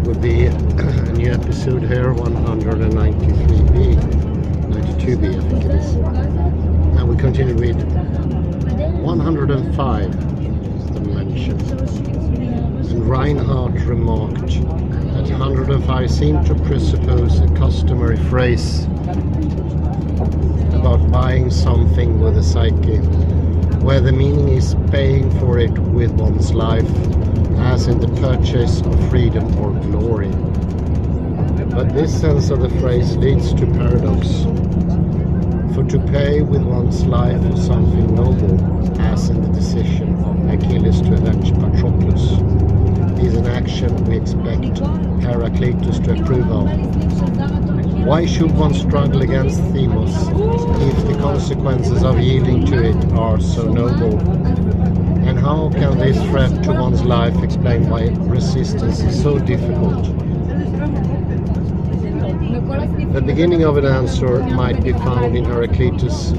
would be a new episode here, 193B, 92B I think it is. And we continue with 105, the mention. And Reinhardt remarked that 105 seemed to presuppose a customary phrase about buying something with a psyche, where the meaning is paying for it with one's life, as in the purchase of freedom or glory. But this sense of the phrase leads to paradox. For to pay with one's life for something noble, as in the decision of Achilles to avenge Patroclus, is an action we expect Heraclitus to approve of. Why should one struggle against Themos if the consequences of yielding to it are so noble? And how can this threat to one's life explain why resistance is so difficult? The beginning of an answer might be found in Heraclitus,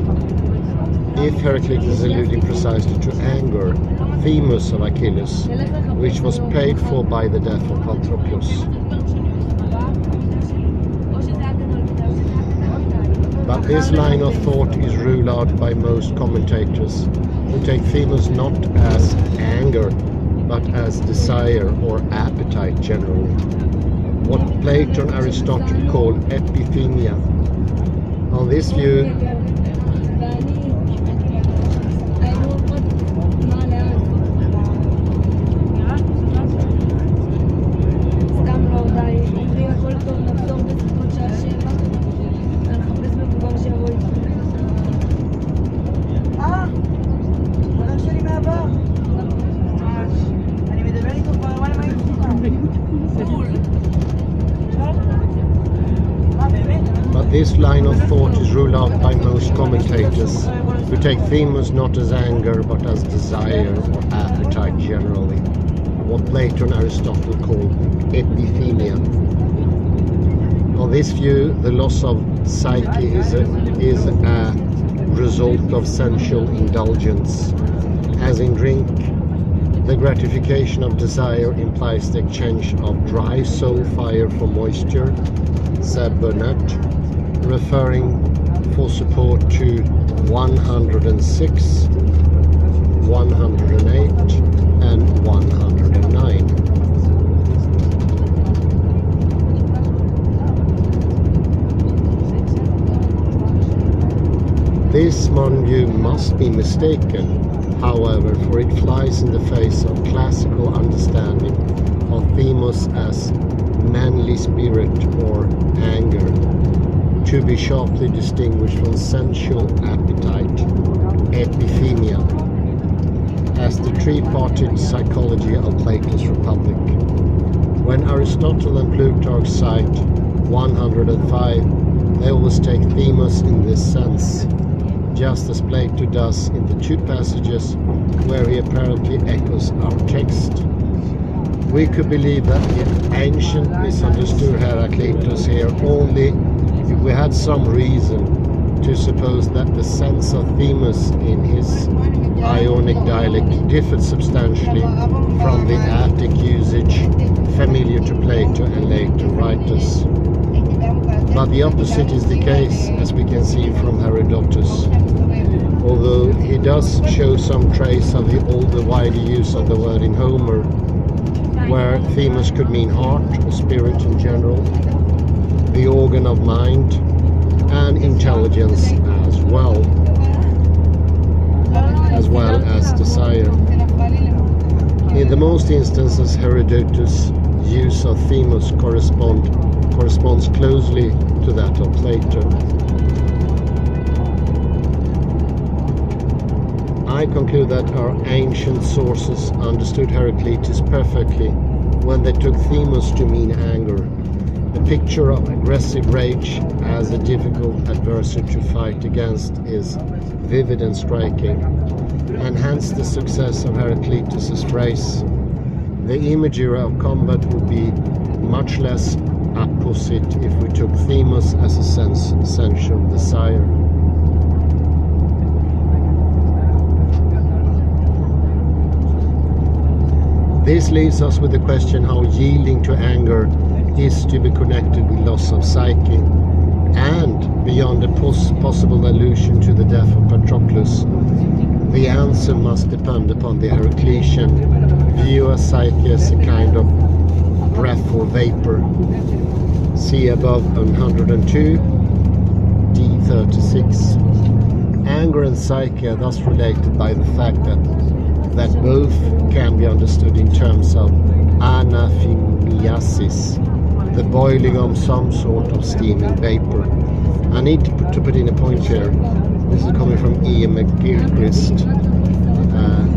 if Heraclitus is alluding precisely to anger, Themos of Achilles, which was paid for by the death of Patroclus. But this line of thought is ruled out by most commentators, who take Themos not as anger, but as desire or appetite generally, what Plato and Aristotle call epithemia. On this view, this line of thought is ruled out by most commentators, who take Themos not as anger but as desire or appetite generally, what Plato and Aristotle call epithemia. On this view, the loss of psyche is a result of sensual indulgence. As in drink, the gratification of desire implies the exchange of dry soul fire for moisture, said Burnett, referring for support to 106, 108 and 109. This modern view must be mistaken, however, for it flies in the face of classical understanding of Themos as manly spirit or anger, to be sharply distinguished from sensual appetite, epithemia, as the three-parted psychology of Plato's Republic. When Aristotle and Plutarch cite 105, they always take Themos in this sense, just as Plato does in the two passages where he apparently echoes our text. We could believe that the ancient misunderstood Heraclitus here only if we had some reason to suppose that the sense of Themos in his Ionic dialect differed substantially from the Attic usage familiar to Plato and later writers. But the opposite is the case, as we can see from Herodotus, although he does show some trace of the older wider use of the word in Homer, where Themos could mean heart or spirit in general, the organ of mind, and intelligence as well as desire. In the most instances, Herodotus' use of Themos corresponds closely to that of Plato. I conclude that our ancient sources understood Heraclitus perfectly when they took Themos to mean anger. The picture of aggressive rage as a difficult adversary to fight against is vivid and striking, and hence the success of Heraclitus' phrase. The imagery of combat would be much less apposite if we took Themos as a sensual desire. This leaves us with the question how yielding to anger is to be connected with loss of psyche, and beyond a possible allusion to the death of Patroclus, the answer must depend upon the Heraclitean view of psyche as a kind of breath or vapor. See above 102, D36. Anger and psyche are thus related by the fact that both can be understood in terms of anaphimiasis, the boiling of some sort of steaming vapor. I need to put in a point here. This is coming from E. McGilchrist.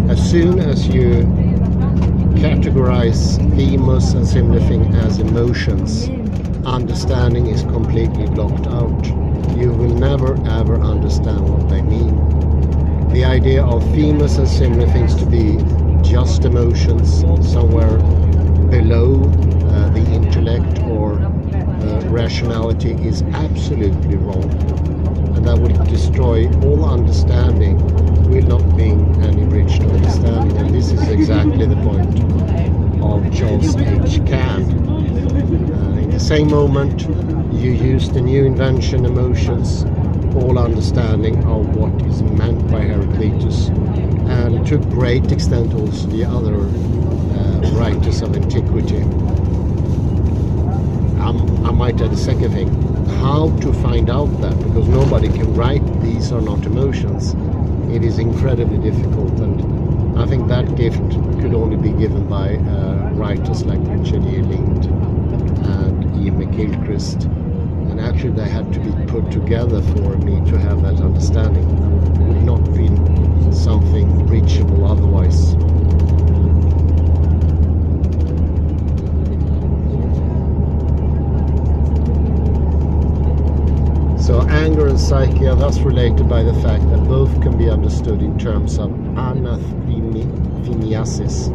As soon as you categorize themos and similar things as emotions, understanding is completely blocked out. You will never ever understand what they mean. The idea of themos and similar things to be just emotions somewhere below the intellect or rationality is absolutely wrong, and that will destroy all understanding, will not bring any rich understanding. And this is exactly the point of Charles H. Kahn. In the same moment you use the new invention emotions, all understanding of what is meant by Heraclitus, and to a great extent also the other writers of antiquity. I might add a second thing, how to find out that, because nobody can write these are not emotions. It is incredibly difficult, and I think that gift could only be given by writers like Richard E. Lind and E. McGilchrist, and actually they had to be put together for me to have that understanding. It would not be something reachable otherwise. So anger and psyche are thus related by the fact that both can be understood in terms of anaphimiasis,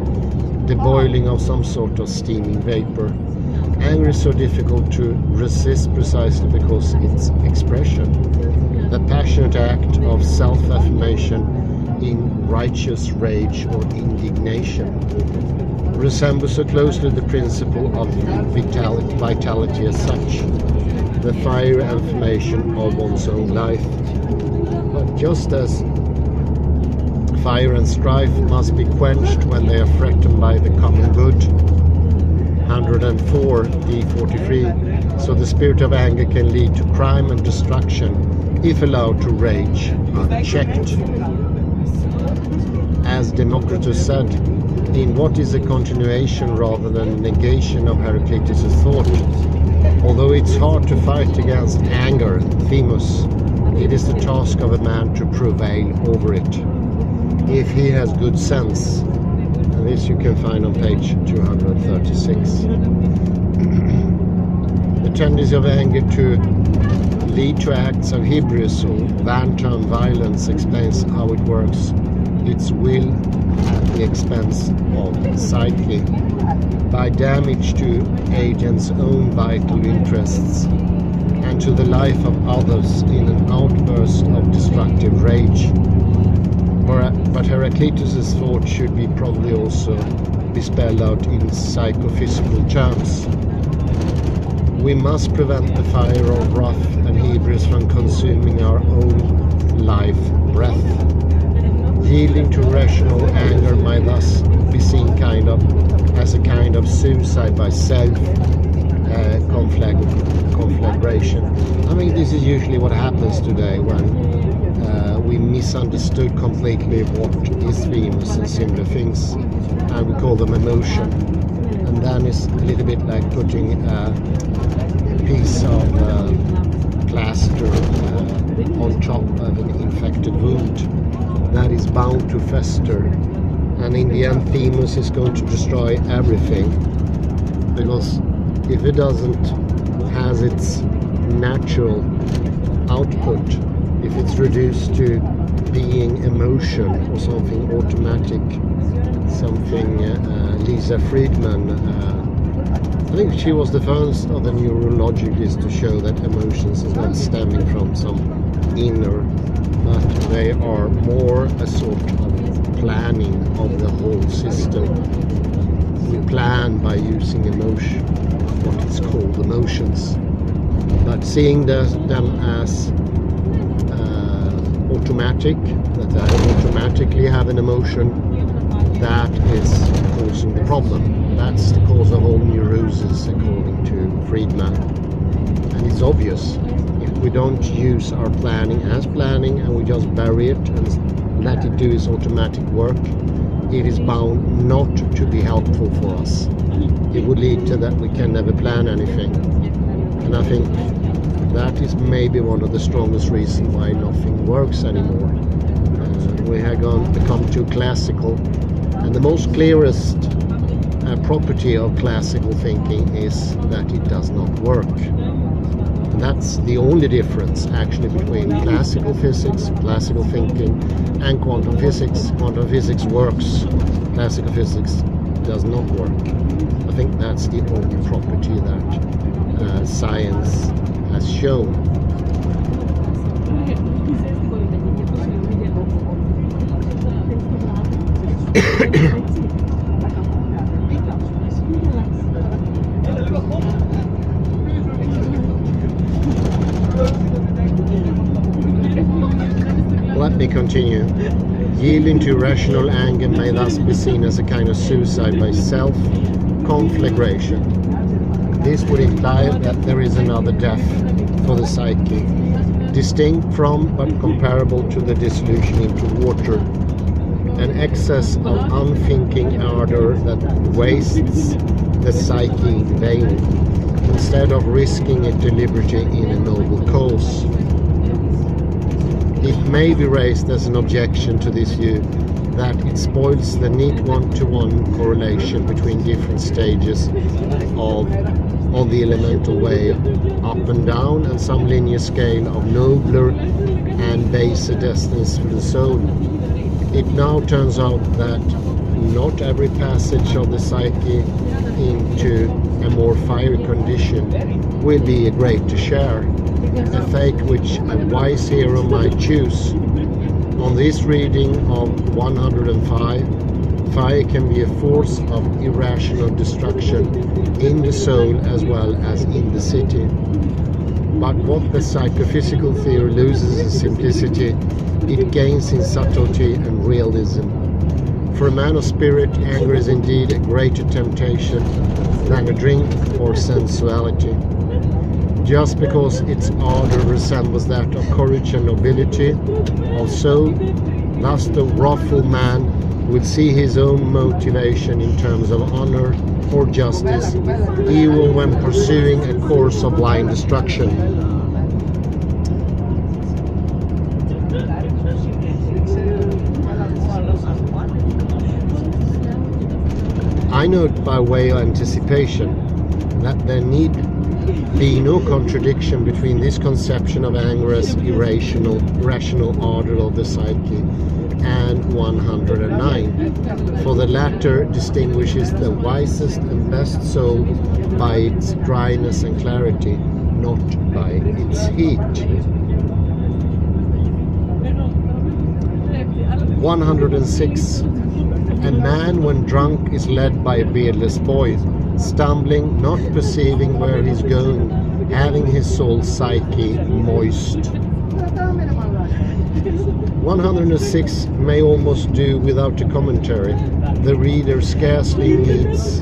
the boiling of some sort of steaming vapor. Anger is so difficult to resist precisely because its expression, the passionate act of self-affirmation in righteous rage or indignation, resembles so closely the principle of vitality as such, the fire and affirmation of one's own life. But just as fire and strife must be quenched when they are threatened by the common good, 104 D43, so the spirit of anger can lead to crime and destruction if allowed to rage unchecked. As Democritus said, in what is a continuation rather than a negation of Heraclitus' thought, although it's hard to fight against anger, themos, it is the task of a man to prevail over it, if he has good sense. And this you can find on page 236. The tendency of anger to lead to acts of hubris or wanton violence explains how it works. Its will at the expense of psyche, by damage to agents' own vital interests and to the life of others in an outburst of destructive rage. But Heraclitus' thought should be probably also be spelled out in psychophysical terms. We must prevent the fire of wrath and hubris from consuming our own life breath. Yielding to rational anger might thus be seen as a kind of suicide by self-conflagration. I mean, this is usually what happens today when we misunderstood completely what is themos and similar things, and we call them emotion. And then it's a little bit like putting a piece of plaster on top of an infected wound that is bound to fester, and in the end themos is going to destroy everything, because if it doesn't has its natural output, if it's reduced to being emotion or something automatic, something Lisa Friedman, I think she was the first of the neurologists to show that emotions is not stemming from some inner, but they are more a sort of planning of the whole system. what is called emotions. But seeing them as automatic, that I automatically have an emotion, that is causing the problem. That's the cause of all neuroses, according to Friedman. And it's obvious. If we don't use our planning as planning and we just bury it and let it do its automatic work, it is bound not to be helpful for us. It would lead to that we can never plan anything. And I think that is maybe one of the strongest reasons why nothing works anymore. We have become too classical, and the most clearest property of classical thinking is that it does not work. And that's the only difference actually between classical physics, classical thinking, and quantum physics. Quantum physics works, classical physics does not work. I think that's the only property that science has shown. Let me continue. Yielding to irrational anger may thus be seen as a kind of suicide by self-conflagration. This would imply that there is another death for the psyche, distinct from but comparable to the dissolution into water, an excess of unthinking ardor that wastes the psyche in vain, instead of risking it deliberately in a noble cause. It may be raised as an objection to this view that it spoils the neat one-to-one correlation between different stages of the elemental way, up and down, and some linear scale of nobler and baser destinies for the soul. It now turns out that not every passage of the psyche into a more fiery condition will be a greater share, a fate which a wise hero might choose. On this reading of 105, fire can be a force of irrational destruction in the soul as well as in the city. But what the psychophysical theory loses in simplicity, it gains in subtlety and realism. For a man of spirit, anger is indeed a greater temptation than a drink or sensuality. Just because its ardor resembles that of courage and nobility of soul, thus the wrathful man will see his own motivation in terms of honor or justice, even when pursuing a course of blind destruction. I note by way of anticipation that there need be no contradiction between this conception of anger as irrational ardor of the psyche and 109, for the latter distinguishes the wisest and best soul by its dryness and clarity, not by its heat. 106. A man when drunk is led by a beardless boy, stumbling, not perceiving where he's going, having his soul psyche moist. 106 may almost do without a commentary. The reader scarcely needs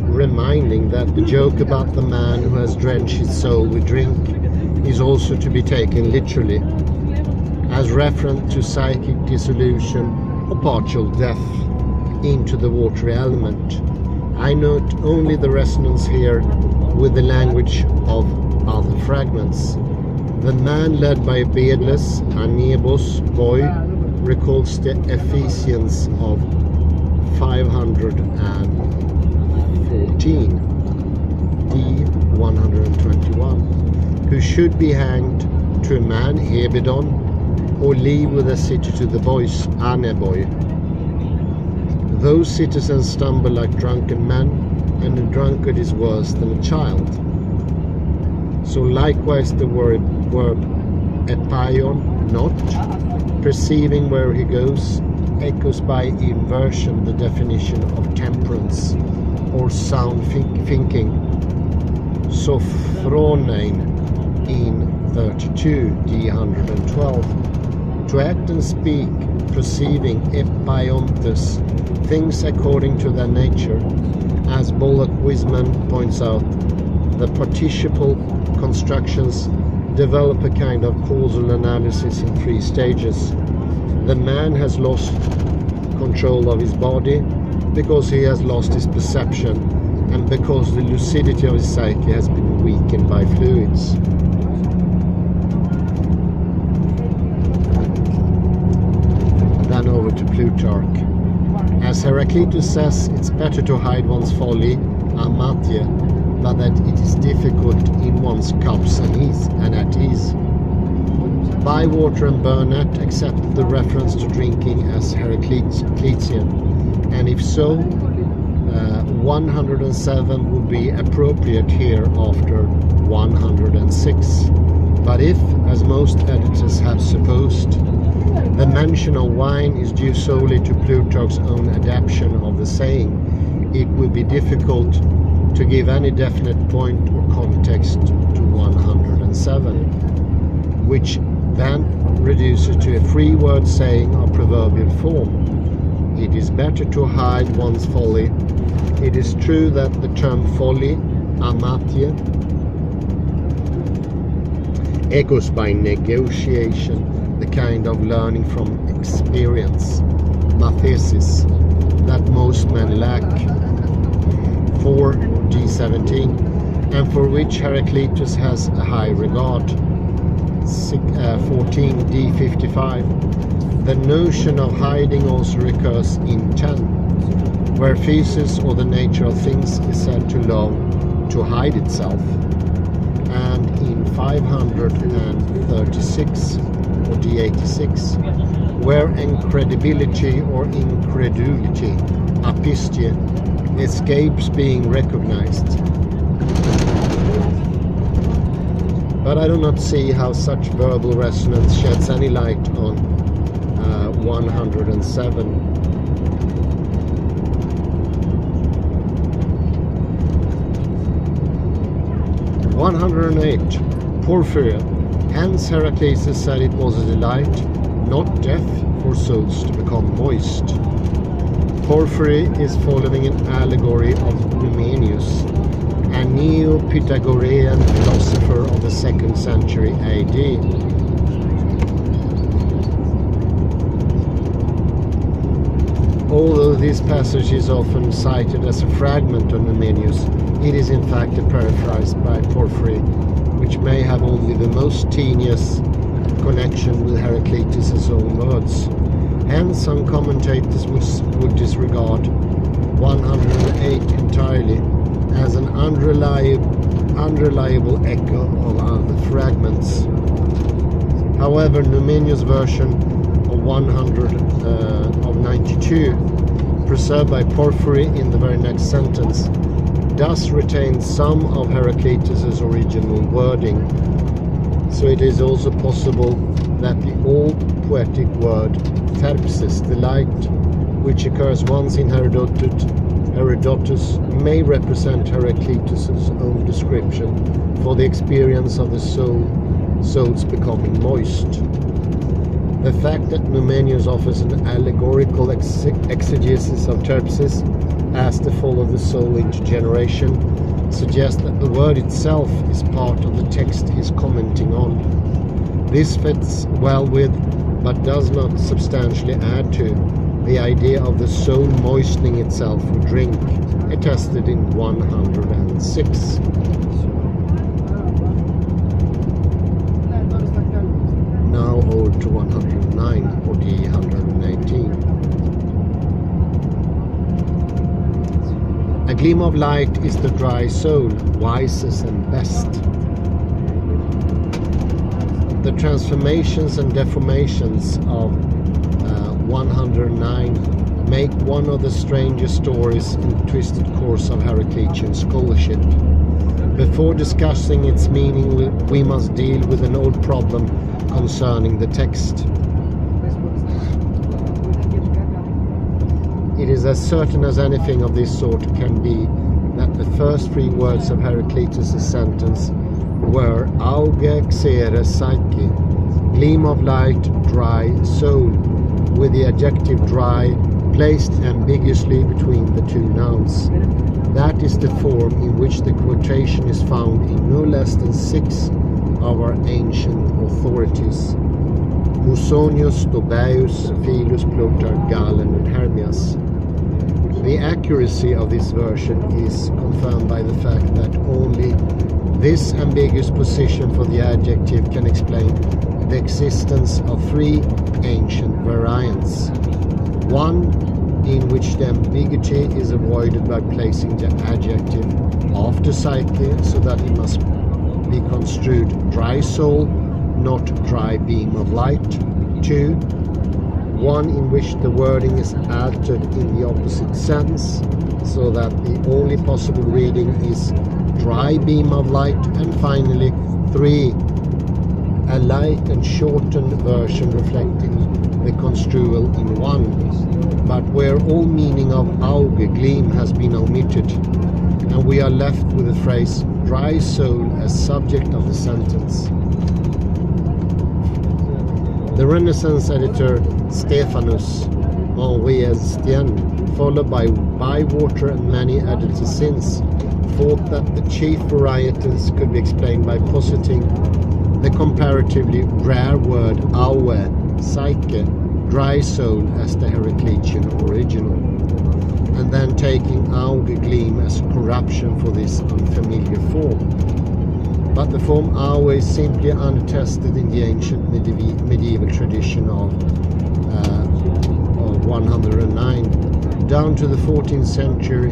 reminding that the joke about the man who has drenched his soul with drink is also to be taken literally, as referent to psychic dissolution or partial death into the watery element. I note only the resonance here with the language of other fragments. The man led by a beardless, anebos boy recalls the Ephesians of 514, D 121, who should be hanged to a man, Hebedon, or leave with a city to the boys, Aneboy. Those citizens stumble like drunken men, and a drunkard is worse than a child. So likewise the verb epaion, not, perceiving where he goes, echoes by inversion the definition of temperance, or or sound thinking, sophronein in 32, D112. To act and speak, perceiving epaiontes, things according to their nature. As Bullock-Wiseman points out, the participial constructions develop a kind of causal analysis in 3 stages. The man has lost control of his body because he has lost his perception and because the lucidity of his psyche has been weakened by fluids. Then over to Plutarch. As Heraclitus says, it's better to hide one's folly, amatya, but that it is difficult in one's cups and at ease. Bywater and Burnet accepted the reference to drinking as Heraclitean, and if so, 107 would be appropriate here after 106. But if, as most editors have supposed, the mention of wine is due solely to Plutarch's own adaptation of the saying, it would be difficult to give any definite point or context to 107, which then reduces to a 3-word saying of proverbial form. It is better to hide one's folly. It is true that the term folly, amatya, echoes by negotiation, the kind of learning from experience, mathesis, that most men lack. 4 D17, and for which Heraclitus has a high regard. 14 D55. The notion of hiding also recurs in 10, where physis or the nature of things is said to long to hide itself, and in 536 or D86, where incredibility or incredulity, apistia, escapes being recognized. But I do not see how such verbal resonance sheds any light on 107. (108) Porphyry. Hence Heraclitus said it was a delight, not death, for souls to become moist. Porphyry is following an allegory of Numenius, a Neo-Pythagorean philosopher of the 2nd century AD. Although this passage is often cited as a fragment of Numenius, it is in fact a paraphrase by Porphyry, which may have only the most tenuous connection with Heraclitus' own words. Hence, some commentators would disregard 108 entirely as an unreliable echo of other fragments. However, Numenius' version of 92, preserved by Porphyry in the very next sentence, does retain some of Heraclitus' original wording. So it is also possible that the old poetic word therpsis, delight, which occurs once in Herodotus, may represent Heraclitus' own description for the experience of the souls becoming moist. The fact that Numenius offers an allegorical exegesis of therpsis as the fall of the soul into generation suggests that the word itself is part of the text he's commenting on. This fits well with, but does not substantially add to, the idea of the soul moistening itself with drink, attested in 106. Now over to 109 or D118. A gleam of light is the dry soul, wisest and best. The transformations and deformations of 109 make one of the strangest stories in the twisted course of Heraclitean scholarship. Before discussing its meaning, we must deal with an old problem concerning the text. It is as certain as anything of this sort can be that the first three words of Heraclitus' sentence were auge xere psyche, gleam of light, dry soul, with the adjective dry placed ambiguously between the two nouns. That is the form in which the quotation is found in no less than 6 of our ancient authorities: Musonius, Stobaeus, Philus, Plutarch, Galen, and Hermias. The accuracy of this version is confirmed by the fact that only this ambiguous position for the adjective can explain the existence of 3 ancient variants. One in which the ambiguity is avoided by placing the adjective after psyche, so that it must be construed dry soul, not dry beam of light. 2. One in which the wording is altered in the opposite sense, so that the only possible reading is dry beam of light. And finally, 3. A light and shortened version reflecting the construal in one, but where all meaning of auge, gleam, has been omitted, and we are left with the phrase dry soul as subject of the sentence. The Renaissance editor Stephanus Henri Estienne, followed by Bywater and many editors since, thought that the chief varieties could be explained by positing the comparatively rare word aue, psyche, dry soul, as the Heraclitean original, and then taking auge, gleam, as a corruption for this unfamiliar form. But the form aue is simply unattested in the ancient medieval tradition of 109, down to the 14th century,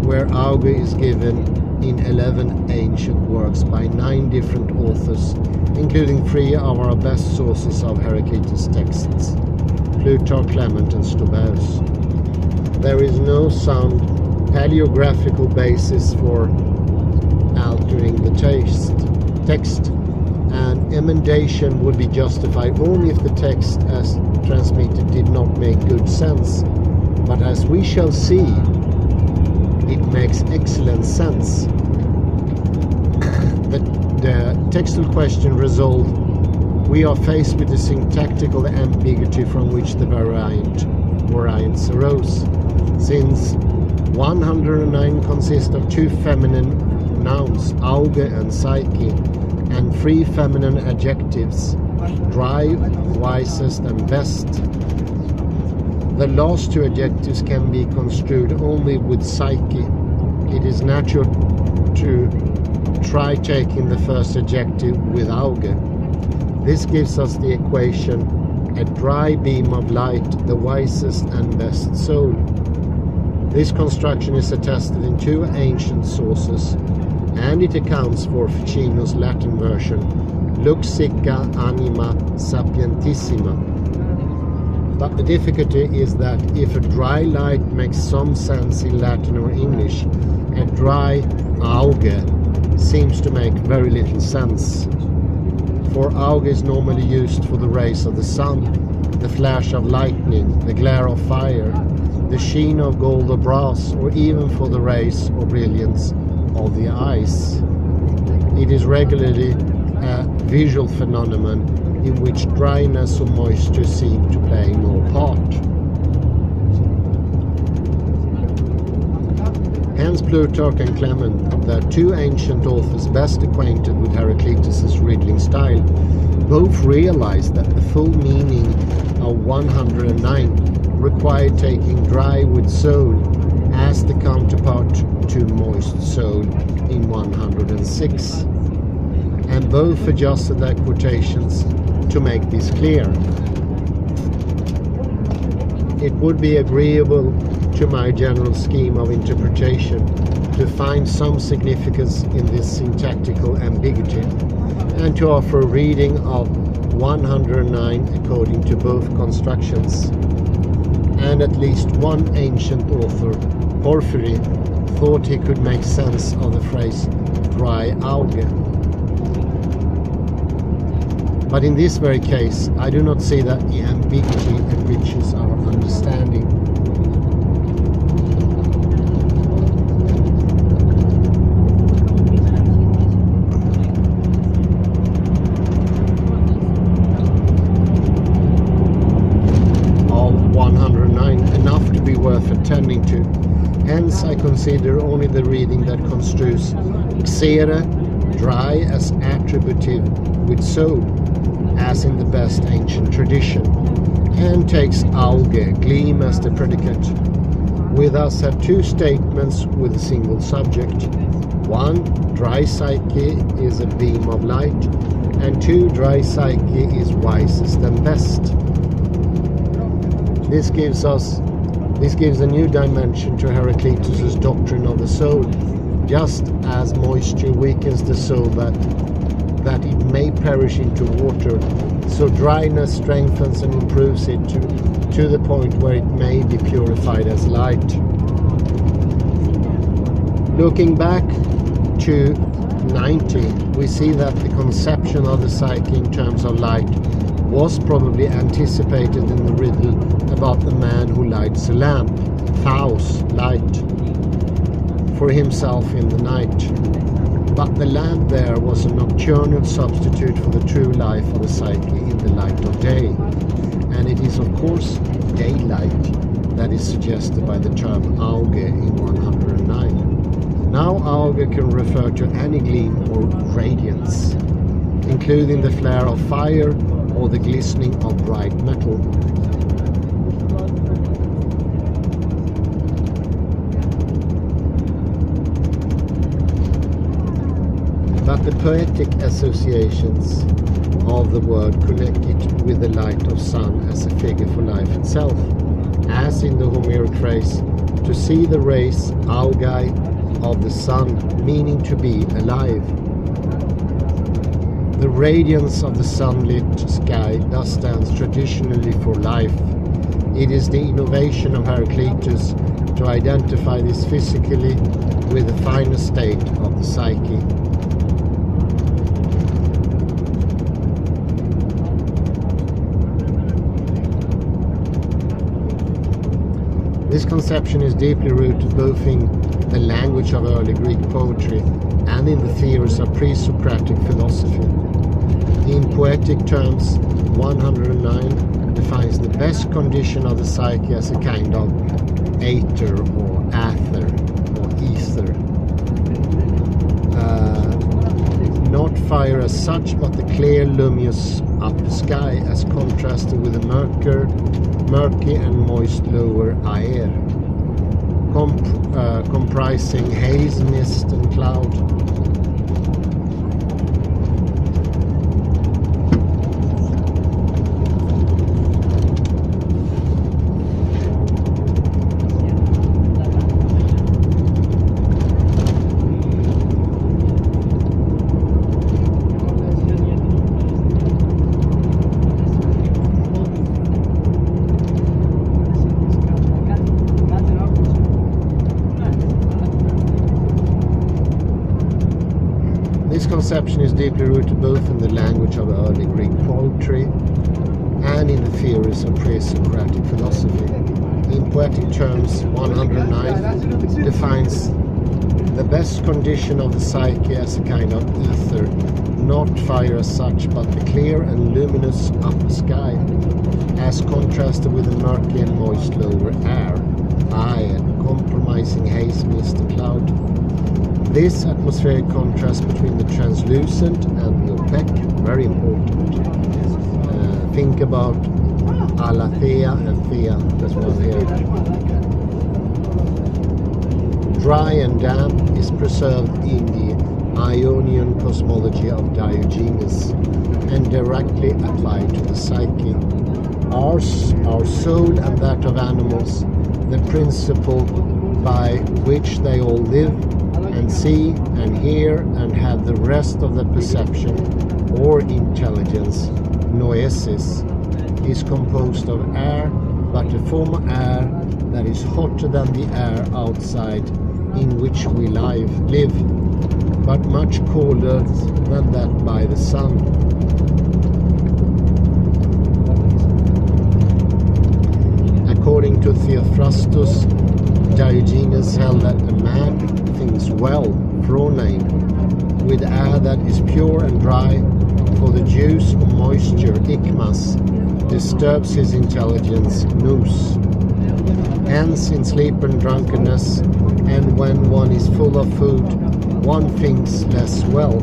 where auge is given in 11 ancient works by 9 different authors, including 3 of our best sources of Heraclitus texts, Plutarch, Clement, and Stobaeus. There is no sound paleographical basis for altering the text, and emendation would be justified only if the text as transmitted did not make good sense. But as we shall see, it makes excellent sense. The textual question resolved, we are faced with the syntactical ambiguity from which the variants arose. Since 109 consists of 2 feminine nouns, auge and psyche, and 3 feminine adjectives, dry, wisest, and best. The last 2 adjectives can be construed only with psyche. It is natural to try taking the first adjective with auge. This gives us the equation, a dry beam of light, the wisest and best soul. This construction is attested in 2 ancient sources, and it accounts for Ficino's Latin version, Luxica anima sapientissima. But the difficulty is that if a dry light makes some sense in Latin or English, a dry auge seems to make very little sense. For auge is normally used for the rays of the sun, the flash of lightning, the glare of fire, the sheen of gold or brass, or even for the rays or brilliance of the eyes. It is regularly a visual phenomenon in which dryness or moisture seem to play no part. Hence Plutarch and Clement, the 2 ancient authors best acquainted with Heraclitus' riddling style, both realized that the full meaning of 109 required taking dry with soul as the counterpart to moist soul in 106, and both adjusted their quotations to make this clear. It would be agreeable to my general scheme of interpretation to find some significance in this syntactical ambiguity, and to offer a reading of 109 according to both constructions. And at least one ancient author, Porphyry, thought he could make sense of the phrase dry auge. But in this very case, I do not see that the ambiguity enriches our understanding. Hence I consider only the reading that construes xere, dry, as attributive with soul, as in the best ancient tradition, and takes auge, gleam, as the predicate. We thus have two statements with a single subject. One, dry psyche is a beam of light, and two, dry psyche is wisest and best. This gives a new dimension to Heraclitus' doctrine of the soul, just as moisture weakens the soul that it may perish into water, so dryness strengthens and improves it to the point where it may be purified as light. Looking back to 90, we see that the conception of the psyche in terms of light was probably anticipated in the riddle about the man who lights a lamp, Faust, light, for himself in the night. But the lamp there was a nocturnal substitute for the true life of the psyche in the light of day. And it is of course daylight that is suggested by the term auge in 109. Now auge can refer to any gleam or radiance, including the flare of fire or the glistening of bright metal. But the poetic associations of the word connect it with the light of sun as a figure for life itself, as in the Homeric phrase, to see the rays, augai, of the sun, meaning to be alive. The radiance of the sunlit sky thus stands traditionally for life. It is the innovation of Heraclitus to identify this physically with the finer state of the psyche. This conception is deeply rooted both in the language of early Greek poetry and in the theories of pre-Socratic philosophy. In poetic terms, 109 defines the best condition of the psyche as a kind of aether or ather or ether. Not fire as such, but the clear, luminous upper sky as contrasted with the murky and moist lower air, comprising haze, mist and cloud. This conception is deeply rooted both in the language of early Greek poetry and in the theories of pre-Socratic philosophy. In poetic terms, 109 defines the best condition of the psyche as a kind of ether, not fire as such, but the clear and luminous upper sky, as contrasted with the murky and moist lower air, compromising haze, mist and cloud. This atmospheric contrast between the translucent and the opaque, very important. Think about Aletheia and Thea, there's one here. Dry and damp is preserved in the Ionian cosmology of Diogenes and directly applied to the psyche. Our soul and that of animals, the principle by which they all live and see and hear and have the rest of the perception or intelligence, noesis, is composed of air, but a form of air that is hotter than the air outside in which we live, but much colder than that by the sun. According to Theophrastus, Diogenes held that a man thinks well, phronane, with air that is pure and dry, for the juice or moisture, ikmas, disturbs his intelligence, nous. Hence, in sleep and drunkenness, and when one is full of food, one thinks less well.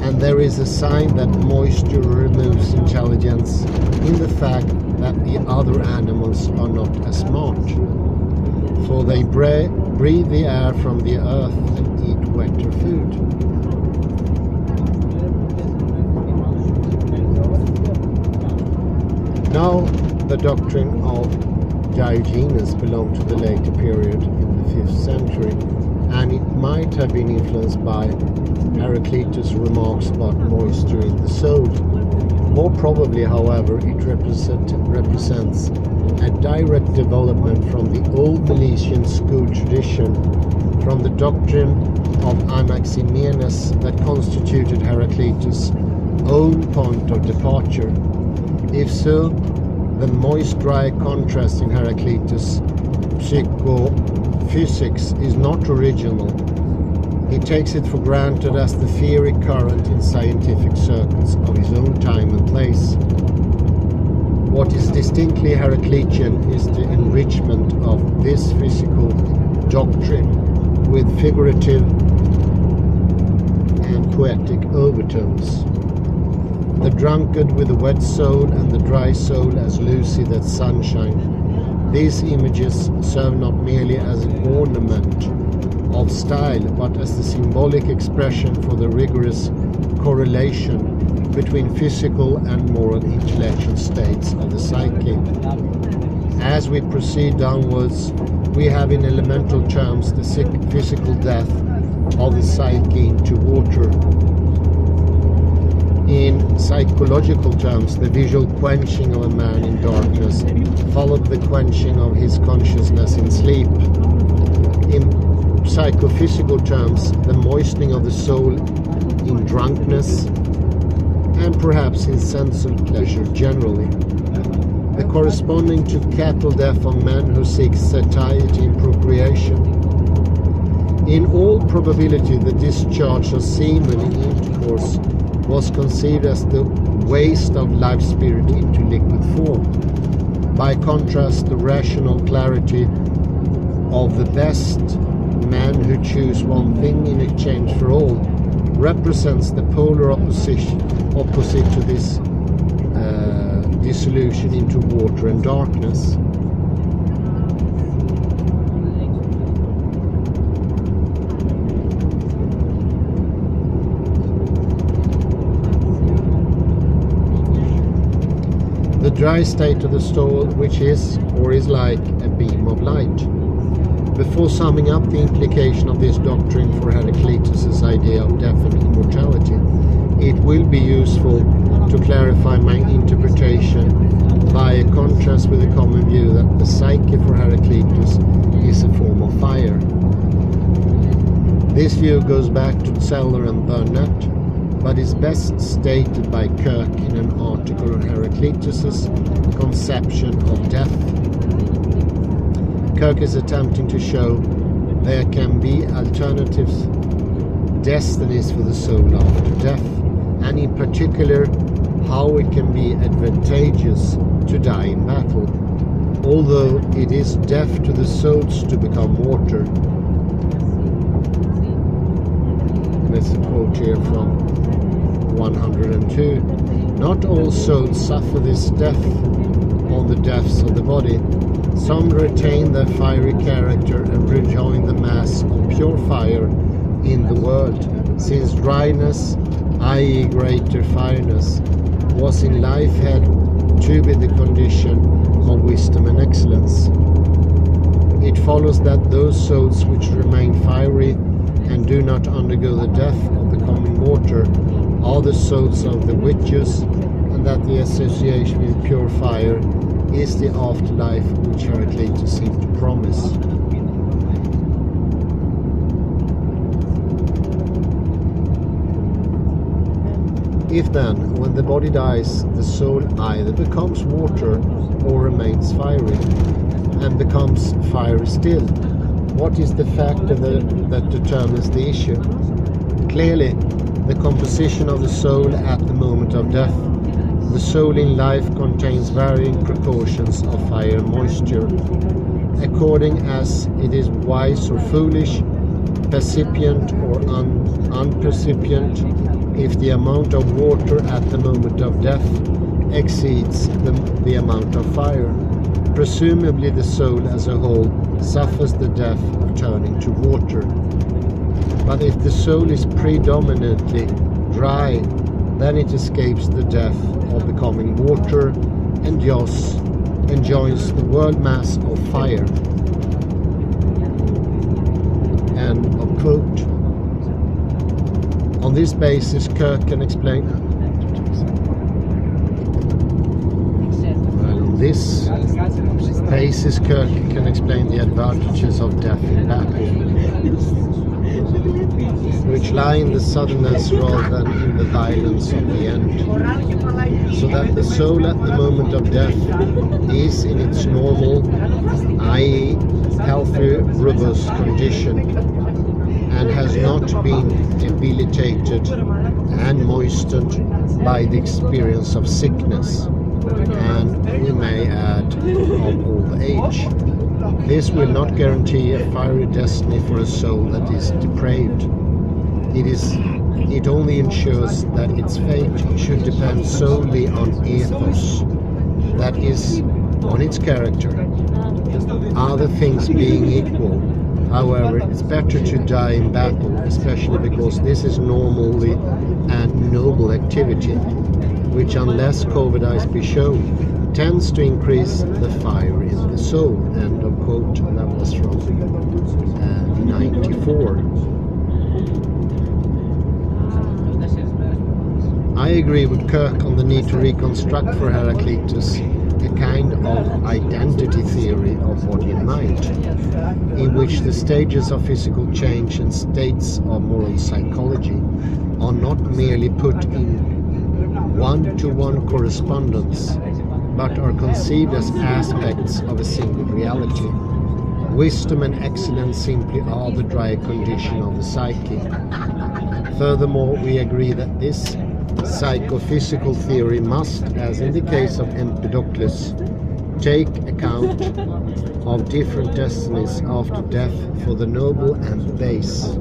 And there is a sign that moisture removes intelligence in the fact that the other animals are not as smart, for they breathe the air from the earth and eat wetter food. Now, the doctrine of Diogenes belonged to the later period in the 5th century, and it might have been influenced by Heraclitus' remarks about moisture in the soul. More probably, however, it represents a direct development from the old Milesian school tradition, from the doctrine of Anaximenes that constituted Heraclitus' own point of departure. If so, the moist-dry contrast in Heraclitus' psychophysics is not original. He takes it for granted as the theory current in scientific circles of his own time and place. What is distinctly Heraclitean is the enrichment of this physical doctrine with figurative and poetic overtones. The drunkard with the wet soul and the dry soul as lucid as sunshine. These images serve not merely as an ornament of style, but as the symbolic expression for the rigorous correlation between physical and moral intellectual states of the psyche. As we proceed downwards, we have in elemental terms the physical death of the psyche into water. In psychological terms, the visual quenching of a man in darkness followed the quenching of his consciousness in sleep. In psychophysical terms, the moistening of the soul in drunkenness, and perhaps in sensual pleasure generally. The corresponding to cattle death of men who seek satiety in procreation. In all probability, the discharge of semen in intercourse was conceived as the waste of life spirit into liquid form. By contrast, the rational clarity of the best men who choose one thing in exchange for all represents the polar opposite to this dissolution into water and darkness. The dry state of the soul, which is or is like a beam of light. Before summing up the implication of this doctrine for Heraclitus' idea of death and immortality, it will be useful to clarify my interpretation by a contrast with the common view that the psyche for Heraclitus is a form of fire. This view goes back to Zeller and Burnett, but is best stated by Kirk in an article on Heraclitus' conception of death. Kirk is attempting to show there can be alternative destinies for the soul after death, and in particular how it can be advantageous to die in battle, although it is death to the souls to become water. And it's a quote here from 102. Not all souls suffer this death on the deaths of the body. Some retain their fiery character and rejoin the mass of pure fire in the world, since dryness, i.e. greater fireness, was in life held to be the condition of wisdom and excellence. It follows that those souls which remain fiery and do not undergo the death of becoming water are the souls of the witches, and that the association with pure fire is the afterlife which Heraclitus seemed to promise. If then, when the body dies, the soul either becomes water or remains fiery, and becomes fire still, what is the factor that determines the issue? Clearly, the composition of the soul at the moment of death. The soul in life contains varying proportions of fire and moisture. according as it is wise or foolish, percipient or unpercipient, if the amount of water at the moment of death exceeds the amount of fire. Presumably the soul as a whole suffers the death of turning to water. But if the soul is predominantly dry, then it escapes the death of becoming water and enjoys the world mass of fire. End of quote. On this basis, Kahn can explain. On this basis, Kahn can explain the advantages of death in battle, which lie in the suddenness rather than in the violence of the end, so that the soul at the moment of death is in its normal, i.e. healthy, robust condition, and has not been debilitated and moistened by the experience of sickness, and we may add of old age. This will not guarantee a fiery destiny for a soul that is depraved. It only ensures that its fate should depend solely on ethos, that is, on its character. Other things being equal, however, it's better to die in battle, especially because this is normally a noble activity, which, unless cowardice be shown, tends to increase the fire in the soul. End of quote. That was from 94. I agree with Kahn on the need to reconstruct for Heraclitus a kind of identity theory of body and mind, in which the stages of physical change and states of moral psychology are not merely put in one-to-one correspondence, but are conceived as aspects of a single reality. Wisdom and excellence simply are the dry condition of the psyche. Furthermore, we agree that this psychophysical theory must, as in the case of Empedocles, take account of different destinies after death for the noble and the base,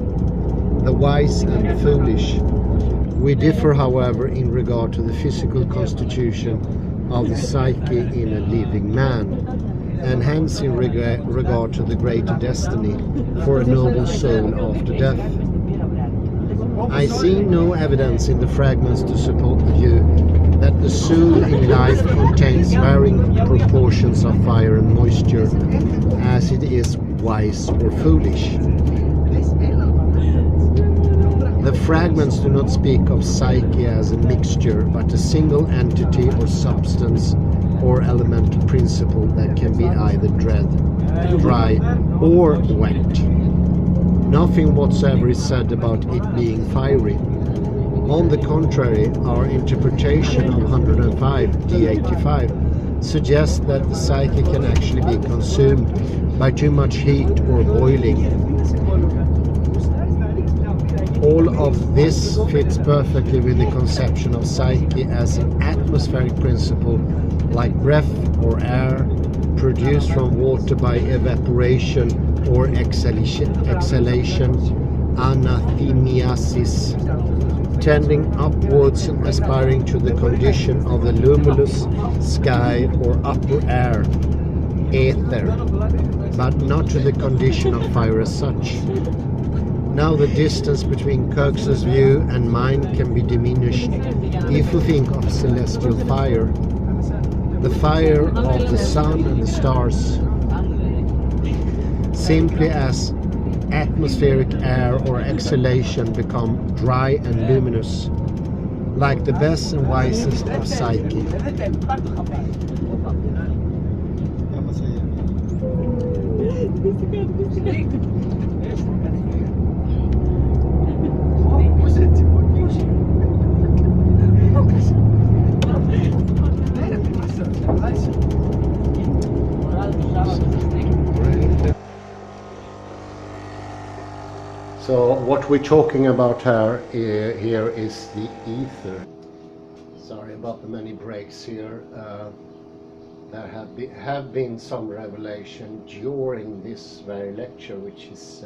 the wise and the foolish. We differ, however, in regard to the physical constitution of the psyche in a living man, and hence in regard to the greater destiny for a noble soul after death. I see no evidence in the fragments to support the view that the soul in life contains varying proportions of fire and moisture, as it is wise or foolish. The fragments do not speak of psyche as a mixture, but a single entity or substance or elemental principle that can be either dry or wet. Nothing whatsoever is said about it being fiery. On the contrary, our interpretation of 105 D85 suggests that the psyche can actually be consumed by too much heat or boiling. All of this fits perfectly with the conception of psyche as an atmospheric principle, like breath or air produced from water by evaporation or exhalation, anathemiasis, tending upwards and aspiring to the condition of the luminous sky or upper air, ether, but not to the condition of fire as such. Now the distance between Kirk's view and mine can be diminished if we think of celestial fire, the fire of the sun and the stars, simply as atmospheric air or exhalation become dry and luminous, like the best and wisest of psyche. So what we're talking about here is the ether. Sorry about the many breaks here. there have been some revelation during this very lecture, which is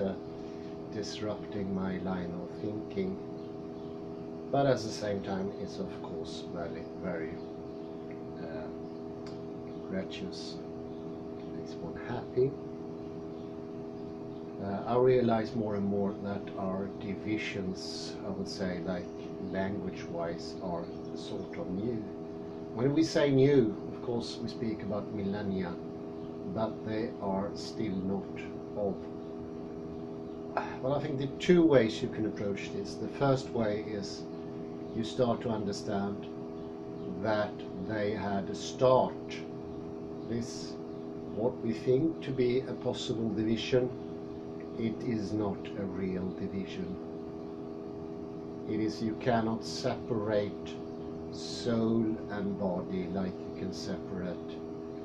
disrupting my line of thinking, but at the same time it's of course very gracious, makes one happy. I realize more and more that our divisions, I would say, like language-wise, are sort of new. When we say new, of course we speak about millennia, but they are still not of. Well, I think the two ways you can approach this. The first way is you start to understand that they had a start. This, what we think to be a possible division, it is not a real division. It is, you cannot separate soul and body like you can separate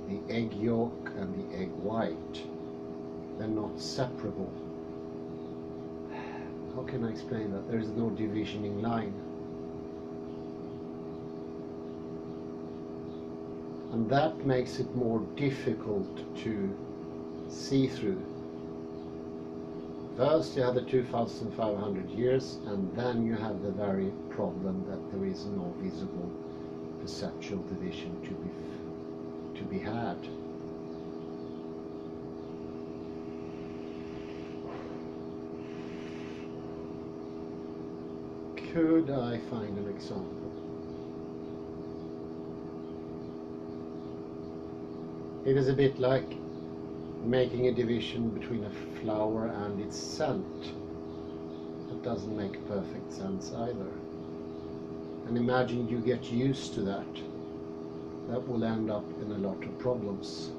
the egg yolk and the egg white. They're not separable. How can I explain that? There is no divisioning line. And that makes it more difficult to see through. First you have the 2,500 years, and then you have the very problem that there is no visible perceptual division to be had. Could I find an example? It is a bit like making a division between a flower and its scent. That doesn't make perfect sense either. And imagine you get used to that. That will end up in a lot of problems.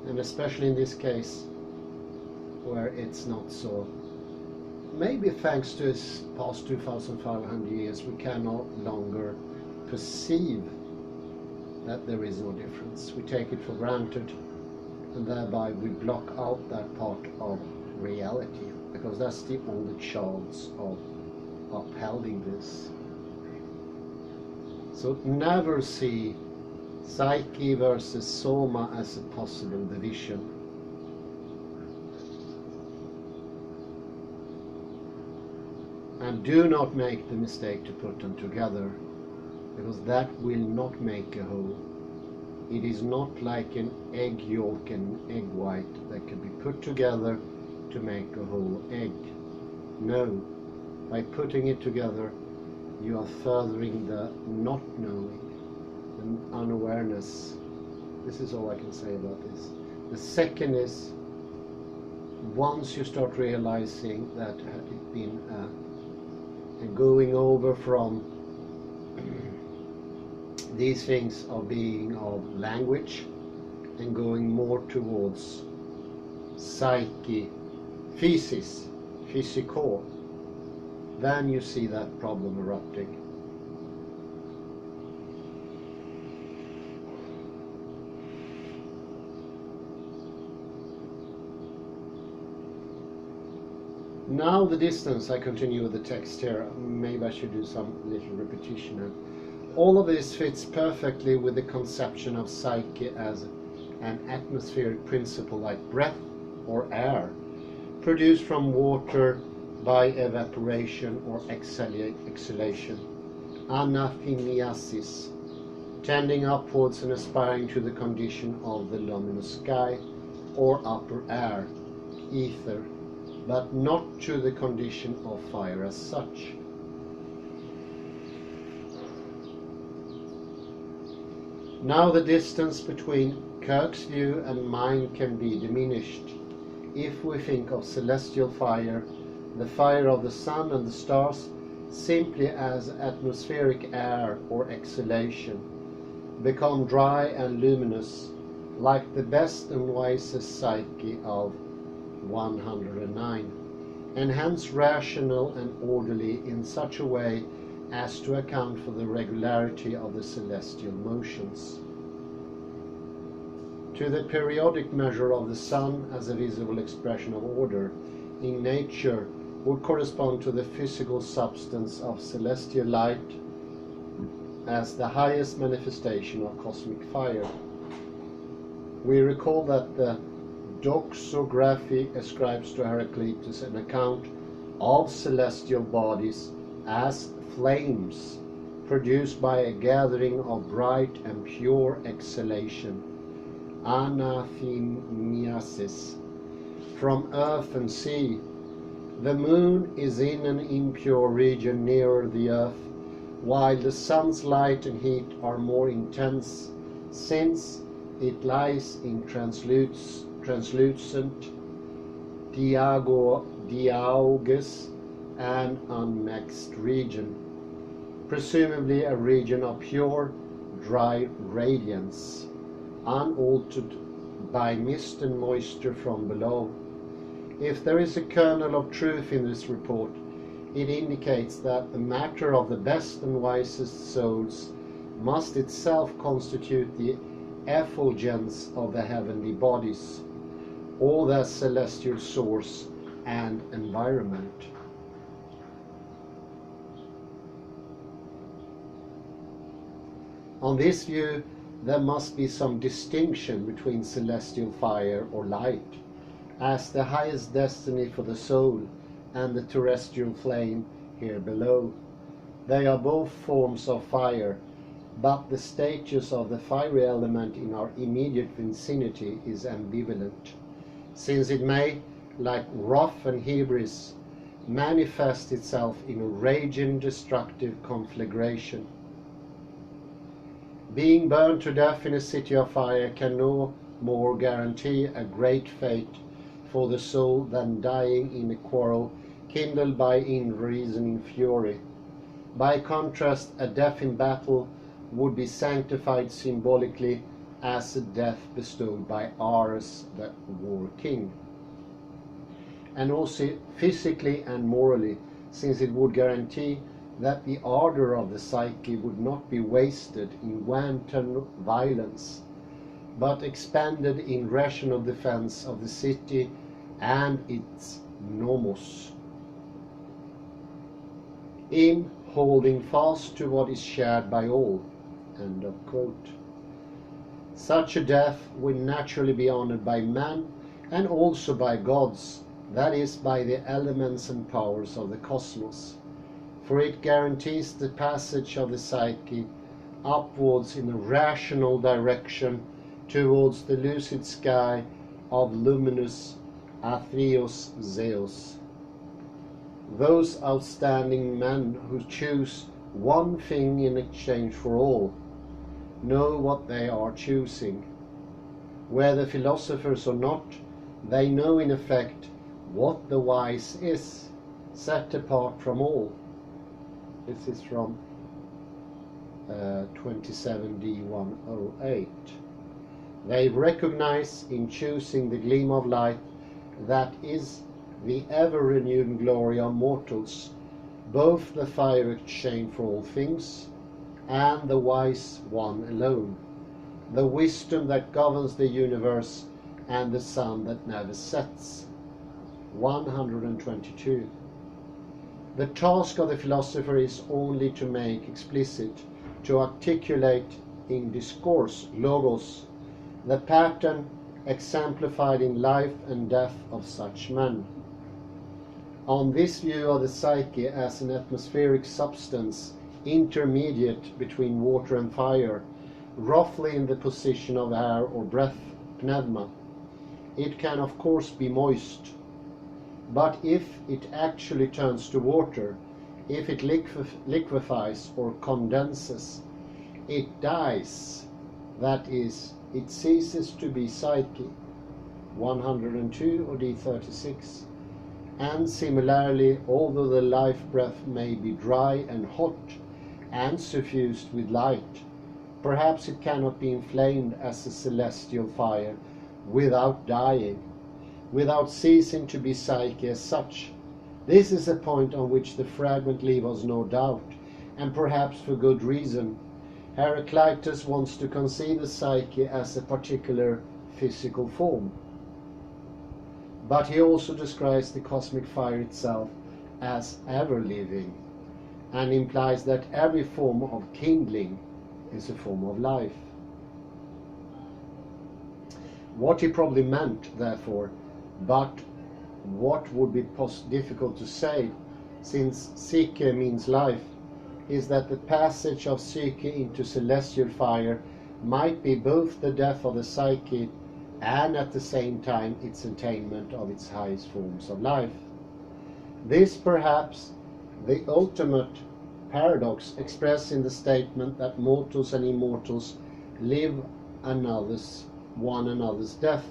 And especially in this case, where it's not so. Maybe thanks to this past 2,500 years, we can no longer perceive that there is no difference. We take it for granted, and thereby we block out that part of reality, because that's the only chance of upholding this. So never see psyche versus soma as a possible division. And do not make the mistake to put them together, because that will not make a whole. It is not like an egg yolk and egg white that can be put together to make a whole egg. No, by putting it together, you are furthering the not knowing and unawareness. This is all I can say about this. The second is, once you start realizing that had it been going over from these things of being of language and going more towards psyche, physis, physical, then you see that problem erupting. Now the distance, I continue with the text here. Maybe I should do some little repetition. All of this fits perfectly with the conception of psyche as an atmospheric principle like breath or air, produced from water by evaporation or exhalation, anapheniasis, tending upwards and aspiring to the condition of the luminous sky or upper air, ether, but not to the condition of fire as such. Now the distance between Kirk's view and mine can be diminished if we think of celestial fire, the fire of the sun and the stars, simply as atmospheric air or exhalation, become dry and luminous, like the best and wisest psyche of 109, and hence rational and orderly in such a way as to account for the regularity of the celestial motions. To the periodic measure of the sun as a visible expression of order in nature, would correspond to the physical substance of celestial light as the highest manifestation of cosmic fire. We recall that the doxography ascribes to Heraclitus an account of celestial bodies as flames produced by a gathering of bright and pure exhalation, anathemiasis, from earth and sea. The moon is in an impure region nearer the earth, while the sun's light and heat are more intense, since it lies in translucent diaugus and unmixed region, presumably a region of pure, dry radiance, unaltered by mist and moisture from below. If there is a kernel of truth in this report, it indicates that the matter of the best and wisest souls must itself constitute the effulgence of the heavenly bodies, or their celestial source and environment. On this view, there must be some distinction between celestial fire or light as the highest destiny for the soul and the terrestrial flame here below. They are both forms of fire, but the status of the fiery element in our immediate vicinity is ambivalent, since it may, like wrath and hubris, manifest itself in a raging destructive conflagration. Being burned to death in a city of fire can no more guarantee a great fate for the soul than dying in a quarrel kindled by unreasoning fury. By contrast, a death in battle would be sanctified symbolically as a death bestowed by Ares, the war king, and also physically and morally, since it would guarantee that the ardor of the psyche would not be wasted in wanton violence, but expended in rational defense of the city and its nomos, in holding fast to what is shared by all." End of quote. Such a death will naturally be honored by man and also by gods, that is, by the elements and powers of the cosmos, for it guarantees the passage of the psyche upwards in a rational direction towards the lucid sky of luminous Athreos Zeus. Those outstanding men who choose one thing in exchange for all know what they are choosing. Whether philosophers or not, they know in effect what the wise is, set apart from all. This is from 27D108. They recognize in choosing the gleam of light that is the ever-renewed glory of mortals, both the fire exchange for all things and the wise one alone, the wisdom that governs the universe and the sun that never sets. 122. The task of the philosopher is only to make explicit, to articulate in discourse, logos, the pattern exemplified in life and death of such men. On this view of the psyche as an atmospheric substance intermediate between water and fire, roughly in the position of air or breath, pneuma, it can of course be moist, but if it actually turns to water, if it liquefies or condenses, it dies, that is, it ceases to be psyche. 102 or D36. And similarly, although the life breath may be dry and hot and suffused with light, perhaps it cannot be inflamed as a celestial fire without dying, without ceasing to be psyche as such. This is a point on which the fragment leaves us no doubt, and perhaps for good reason. Heraclitus wants to conceive the psyche as a particular physical form, but he also describes the cosmic fire itself as ever living, and implies that every form of kindling is a form of life. What he probably meant, therefore, but what would be difficult to say, since psyche means life, is that the passage of psyche into celestial fire might be both the death of the psyche and at the same time its attainment of its highest forms of life. This perhaps the ultimate paradox expressed in the statement that mortals and immortals live one another's death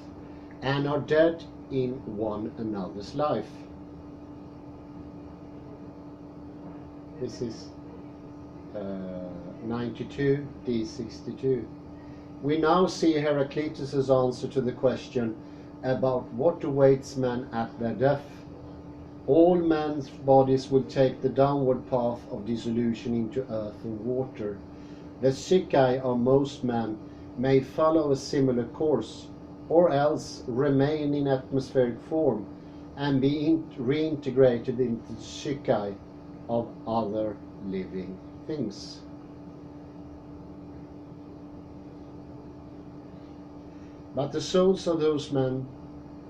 and are dead in one another's life. This is 92 D62. We now see Heraclitus' answer to the question about what awaits men at their death. All men's bodies will take the downward path of dissolution into earth and water. The psyche of most men may follow a similar course, or else remain in atmospheric form and be reintegrated into the psyche of other living things. But the souls of those men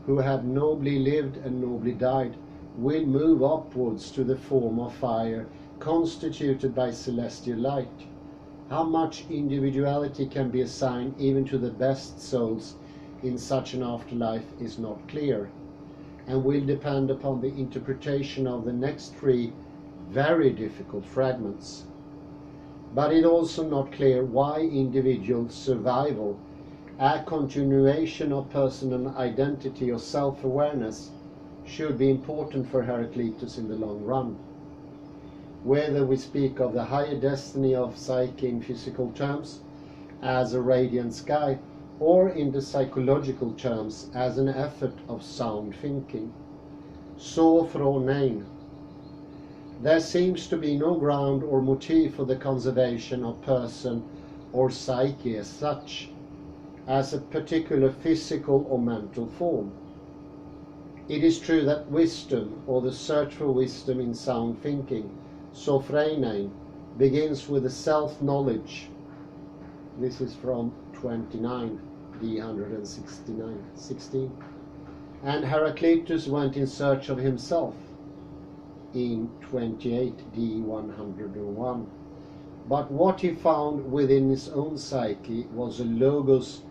who have nobly lived and nobly died will move upwards to the form of fire constituted by celestial light. How much individuality can be assigned even to the best souls in such an afterlife is not clear, and will depend upon the interpretation of the next three very difficult fragments. But it is also not clear why individual survival, a continuation of personal identity or self-awareness, should be important for Heraclitus in the long run. Whether we speak of the higher destiny of psyche in physical terms as a radiant sky, or in the psychological terms as an effort of sound thinking. Så från ein. There seems to be no ground or motive for the conservation of person or psyche as such, as a particular physical or mental form. It is true that wisdom, or the search for wisdom in sound thinking, sofrein, begins with a self-knowledge. This is from 29 D116. And Heraclitus went in search of himself in 28 D101. But what he found within his own psyche was a logos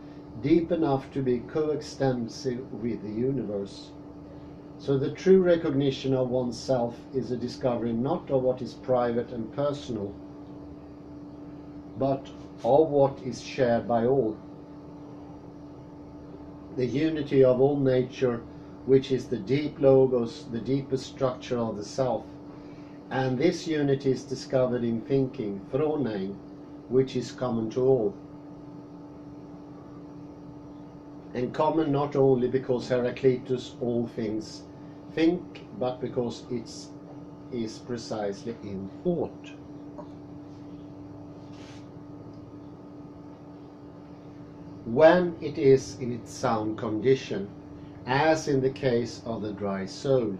deep enough to be coextensive with the universe. So the true recognition of oneself is a discovery not of what is private and personal, but of what is shared by all. The unity of all nature, which is the deep logos, the deepest structure of the self. And this unity is discovered in thinking, från, which is common to all. And common not only because Heraclitus all things think, but because it is precisely in thought. When it is in its sound condition, as in the case of the dry soul,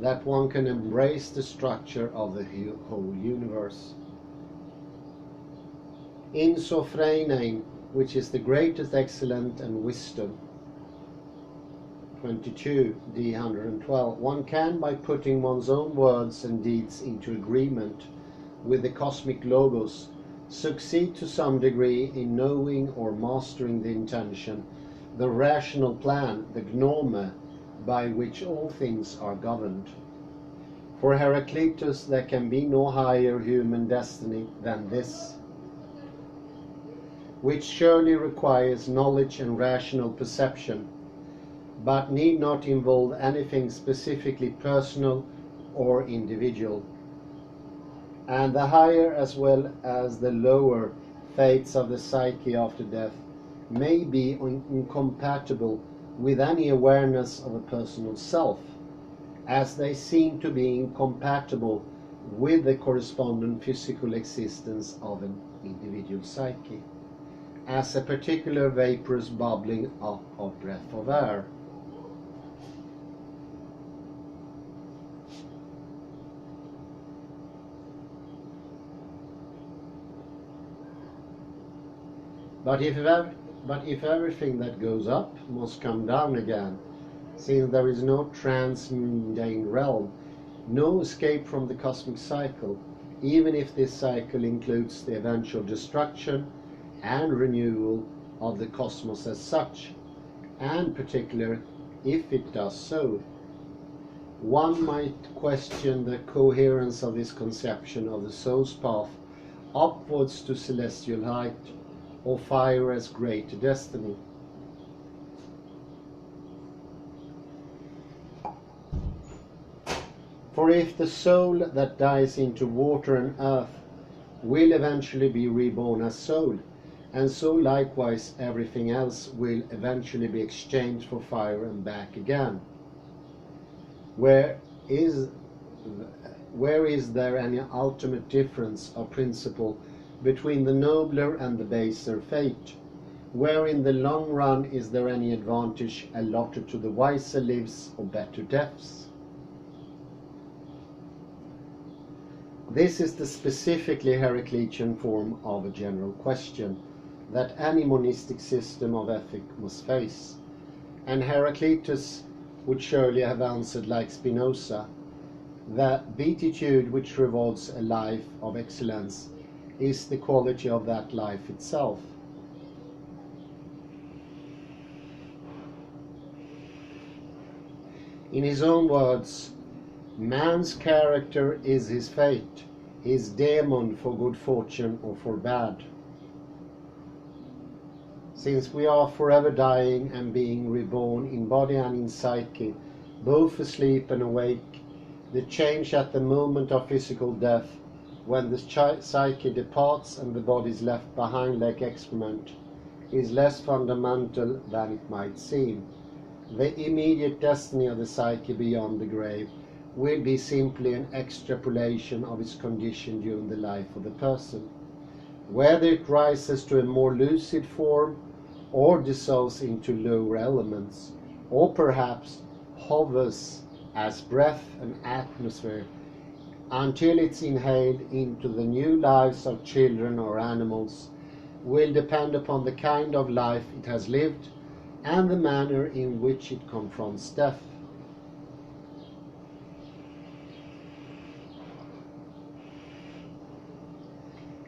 that one can embrace the structure of the whole universe. In sofrein, which is the greatest excellence and wisdom, 22 D112, one can, by putting one's own words and deeds into agreement with the cosmic logos, succeed to some degree in knowing or mastering the intention, the rational plan, the gnome, by which all things are governed. For Heraclitus there can be no higher human destiny than this, which surely requires knowledge and rational perception, but need not involve anything specifically personal or individual. And the higher as well as the lower fates of the psyche after death may be incompatible with any awareness of a personal self, as they seem to be incompatible with the correspondent physical existence of an individual psyche, as a particular vaporous bubbling up of breath of air. But if everything that goes up must come down again, since there is no transmundane realm, no escape from the cosmic cycle, even if this cycle includes the eventual destruction and renewal of the cosmos as such, and particularly if it does so. One might question the coherence of this conception of the soul's path upwards to celestial height, or fire as greater destiny. For if the soul that dies into water and earth will eventually be reborn as soul, and so likewise everything else will eventually be exchanged for fire and back again, where is there any ultimate difference of principle between the nobler and the baser fate? Where in the long run is there any advantage allotted to the wiser lives or better deaths? This is the specifically Heraclitean form of a general question that any monistic system of ethic must face, and Heraclitus would surely have answered like Spinoza, that beatitude which rewards a life of excellence is the quality of that life itself. In his own words, man's character is his fate, his daemon for good fortune or for bad. Since we are forever dying and being reborn in body and in psyche, both asleep and awake, the change at the moment of physical death, when the psyche departs and the body is left behind like excrement, is less fundamental than it might seem. The immediate destiny of the psyche beyond the grave will be simply an extrapolation of its condition during the life of the person. Whether it rises to a more lucid form, or dissolves into lower elements, or perhaps hovers as breath and atmosphere until it's inhaled into the new lives of children or animals, will depend upon the kind of life it has lived and the manner in which it confronts death.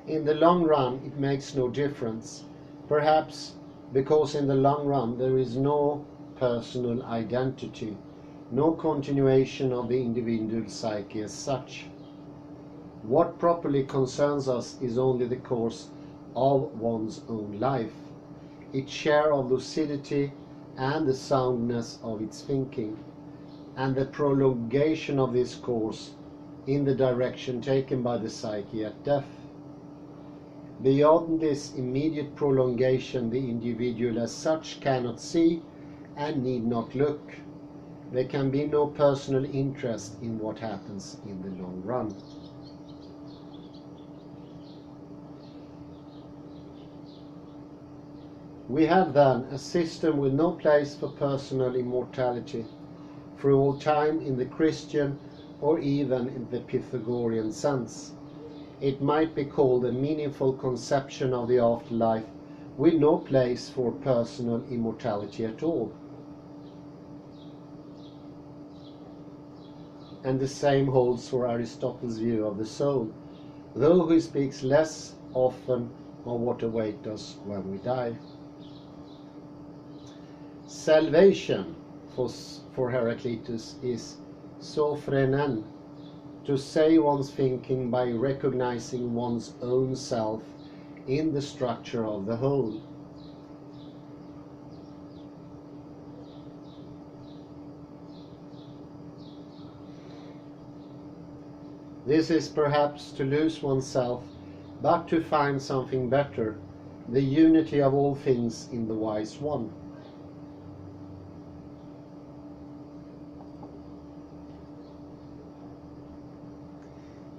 In the long run, it makes no difference, perhaps because in the long run there is no personal identity, no continuation of the individual psyche as such. What properly concerns us is only the course of one's own life, its share of lucidity and the soundness of its thinking, and the prolongation of this course in the direction taken by the psyche at death. Beyond this immediate prolongation, the individual as such cannot see and need not look. There can be no personal interest in what happens in the long run. We have then a system with no place for personal immortality through all time in the Christian or even in the Pythagorean sense. It might be called a meaningful conception of the afterlife with no place for personal immortality at all. And the same holds for Aristotle's view of the soul, though he speaks less often of what awaits us when we die. Salvation for Heraclitus is sophrenen, to say one's thinking by recognizing one's own self in the structure of the whole. This is perhaps to lose oneself, but to find something better, the unity of all things in the Wise One.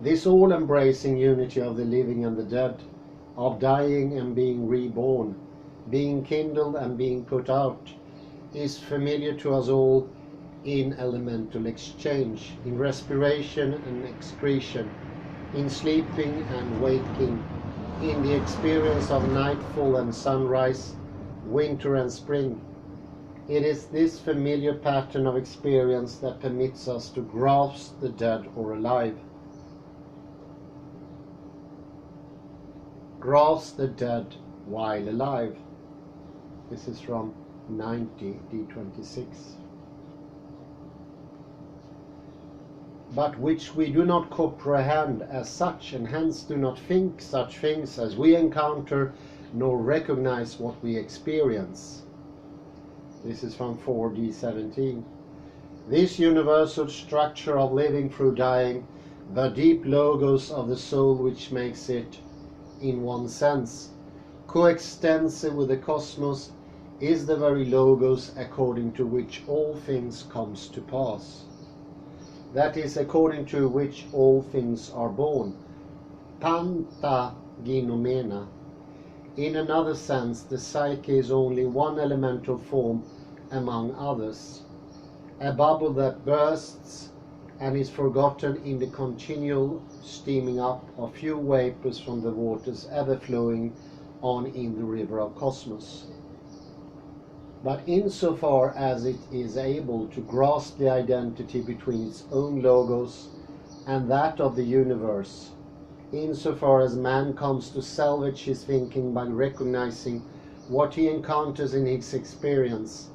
This all-embracing unity of the living and the dead, of dying and being reborn, being kindled and being put out, is familiar to us all in elemental exchange, in respiration and excretion, in sleeping and waking, in the experience of nightfall and sunrise, winter and spring. It is this familiar pattern of experience that permits us to grasp the dead or alive. Grasp the dead while alive. This is from 90 D26. But which we do not comprehend as such, and hence do not think such things as we encounter, nor recognize what we experience. This is from 4D17. This universal structure of living through dying, the deep logos of the soul which makes it, in one sense, coextensive with the cosmos, is the very logos according to which all things comes to pass. That is, according to which all things are born. Pantaginomena. In another sense, the psyche is only one elemental form among others, a bubble that bursts and is forgotten in the continual steaming up of few vapors from the waters ever flowing on in the river of cosmos. But insofar as it is able to grasp the identity between its own logos and that of the universe, insofar as man comes to salvage his thinking by recognizing what he encounters in his experience,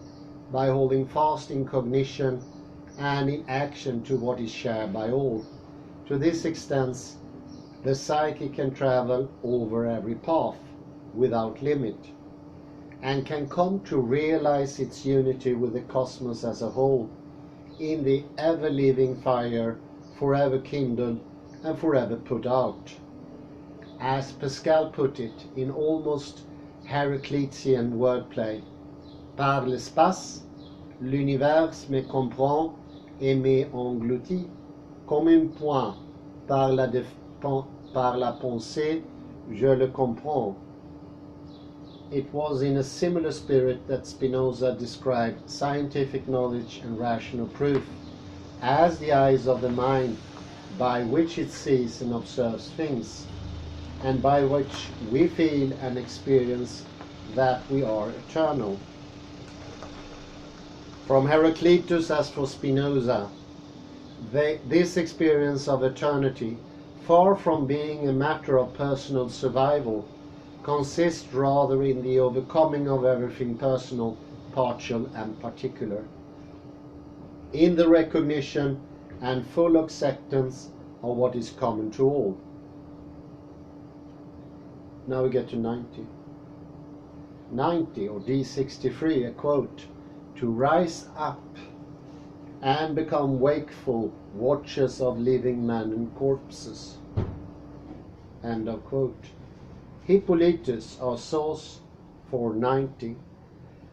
by holding fast in cognition and in action to what is shared by all, to this extent the psyche can travel over every path without limit, and can come to realize its unity with the cosmos as a whole, in the ever-living fire, forever kindled and forever put out. As Pascal put it in almost Heraclitean wordplay, par l'espace, l'univers me comprend et me engloutit, comme un point, par la pensée, je le comprends. It was in a similar spirit that Spinoza described scientific knowledge and rational proof as the eyes of the mind by which it sees and observes things, and by which we feel and experience that we are eternal. From Heraclitus as for Spinoza, this experience of eternity, far from being a matter of personal survival, consists rather in the overcoming of everything personal, partial and particular, in the recognition and full acceptance of what is common to all. Now we get to 90. 90 or D63, a quote, to rise up and become wakeful watchers of living men and corpses. End of quote. Hippolytus, our source for 90,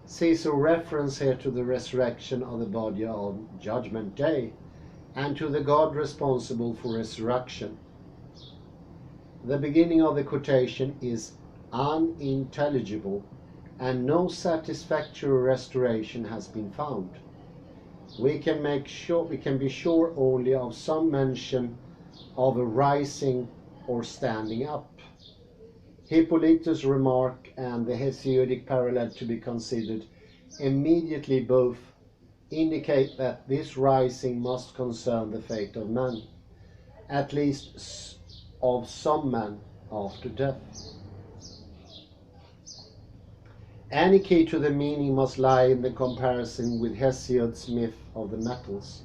sees a reference here to the resurrection of the body on Judgment Day and to the God responsible for resurrection. The beginning of the quotation is unintelligible and no satisfactory restoration has been found. We can be sure only of some mention of a rising or standing up. Hippolytus' remark and the Hesiodic parallel to be considered immediately both indicate that this rising must concern the fate of man, at least of some man after death. Any key to the meaning must lie in the comparison with Hesiod's myth of the metals,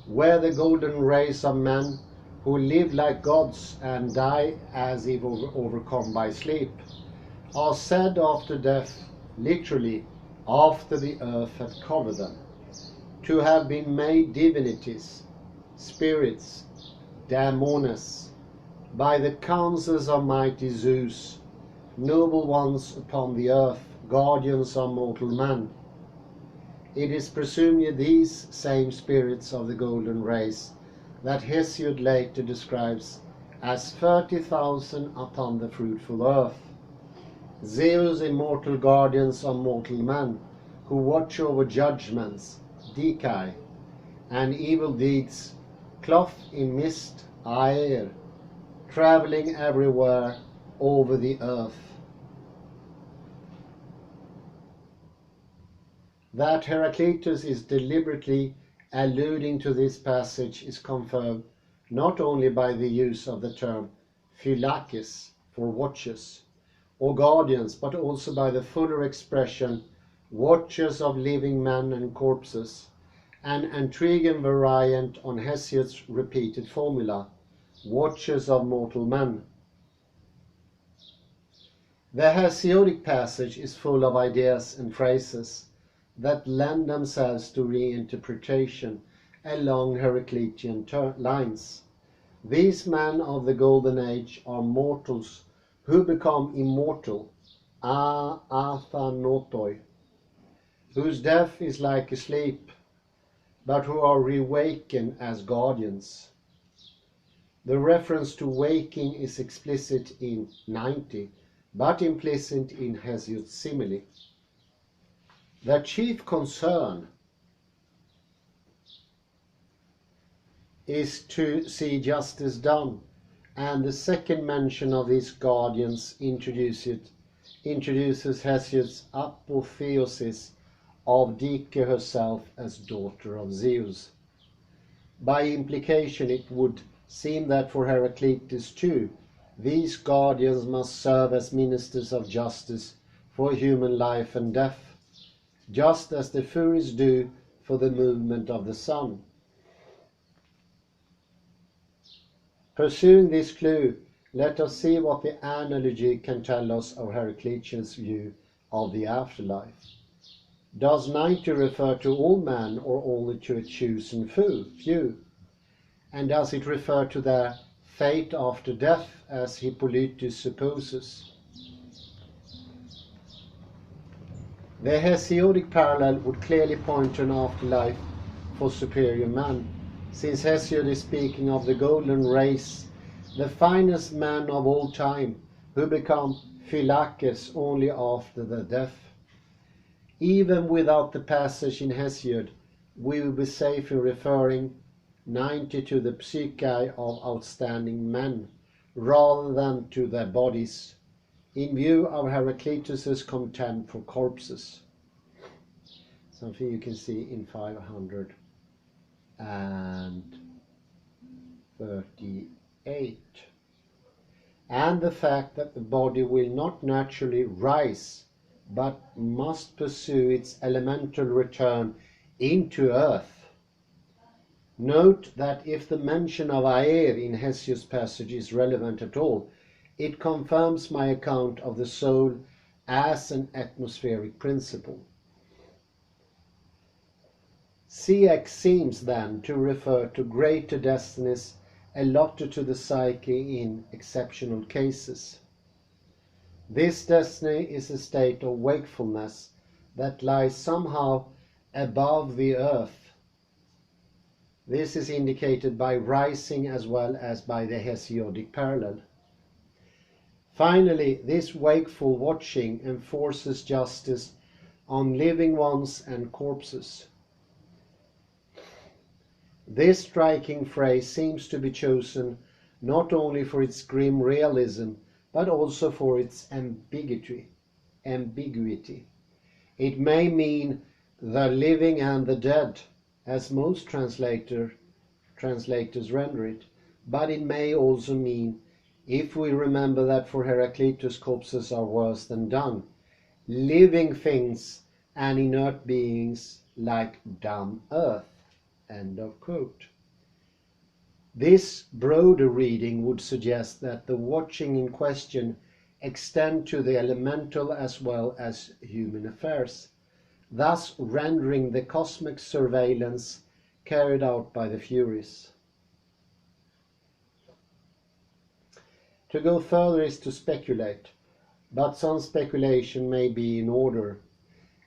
where the golden race of men who live like gods and die as if overcome by sleep, are said after death, literally after the earth had covered them, to have been made divinities, spirits, daemones, by the counsels of mighty Zeus, noble ones upon the earth, guardians of mortal man. It is presumably these same spirits of the golden race that Hesiod later describes as 30,000 upon the fruitful earth, Zeus' immortal guardians of mortal man, who watch over judgments, Dicai, and evil deeds, clothed in mist, air, traveling everywhere over the earth. That Heraclitus is deliberately alluding to this passage is confirmed not only by the use of the term phylakes for watchers or guardians, but also by the fuller expression watchers of living men and corpses, an intriguing variant on Hesiod's repeated formula, watchers of mortal men. The Hesiodic passage is full of ideas and phrases that lend themselves to reinterpretation along Heraclitean lines. These men of the Golden Age are mortals who become immortal, athanotoi, whose death is like a sleep, but who are reawakened as guardians. The reference to waking is explicit in 90, but implicit in Hesiod's simile. Their chief concern is to see justice done, and the second mention of these guardians introduces Hesiod's apotheosis of Dike herself as daughter of Zeus. By implication, it would seem that for Heraclitus too, these guardians must serve as ministers of justice for human life and death, just as the Furies do for the movement of the sun. Pursuing this clue, let us see what the analogy can tell us of Heraclitean's view of the afterlife. Does 90 refer to all men or only to a chosen few? And does it refer to their fate after death, as Hippolytus supposes? The Hesiodic parallel would clearly point to an afterlife for superior man, since Hesiod is speaking of the golden race, the finest men of all time, who become phylakes only after their death. Even without the passage in Hesiod, we will be safe in referring 90 to the psyche of outstanding men, rather than to their bodies, in view of Heraclitus's contempt for corpses. Something you can see in 538. And the fact that the body will not naturally rise, but must pursue its elemental return into earth. Note that if the mention of aer in Hesiod's passage is relevant at all, it confirms my account of the soul as an atmospheric principle. CX seems then to refer to greater destinies allotted to the psyche in exceptional cases. This destiny is a state of wakefulness that lies somehow above the earth. This is indicated by rising as well as by the Hesiodic parallel. Finally, this wakeful watching enforces justice on living ones and corpses. This striking phrase seems to be chosen not only for its grim realism, but also for its ambiguity. It may mean the living and the dead, as most translators render it, but it may also mean, if we remember that for Heraclitus corpses are worse than dung, living things and inert beings like dumb earth. End of quote. This broader reading would suggest that the watching in question extend to the elemental as well as human affairs, thus rendering the cosmic surveillance carried out by the Furies. To go further is to speculate, but some speculation may be in order.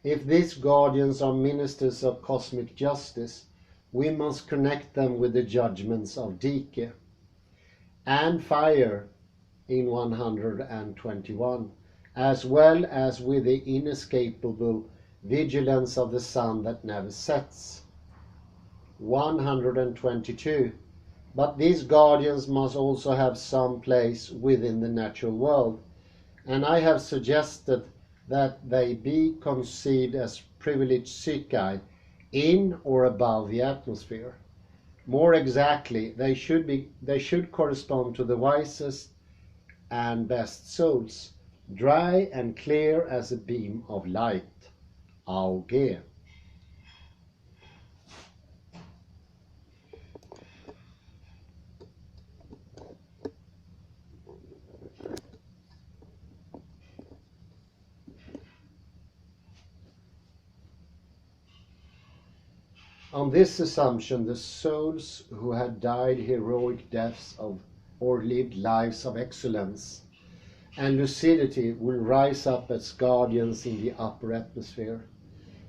If these guardians are ministers of cosmic justice, we must connect them with the judgments of Dike and fire in 121, as well as with the inescapable vigilance of the sun that never sets. 122. But these guardians must also have some place within the natural world, and I have suggested that they be conceived as privileged psyche in or above the atmosphere. More exactly, they should correspond to the wisest and best souls, dry and clear as a beam of light. Auge. On this assumption, the souls who had died heroic deaths of or lived lives of excellence and lucidity will rise up as guardians in the upper atmosphere,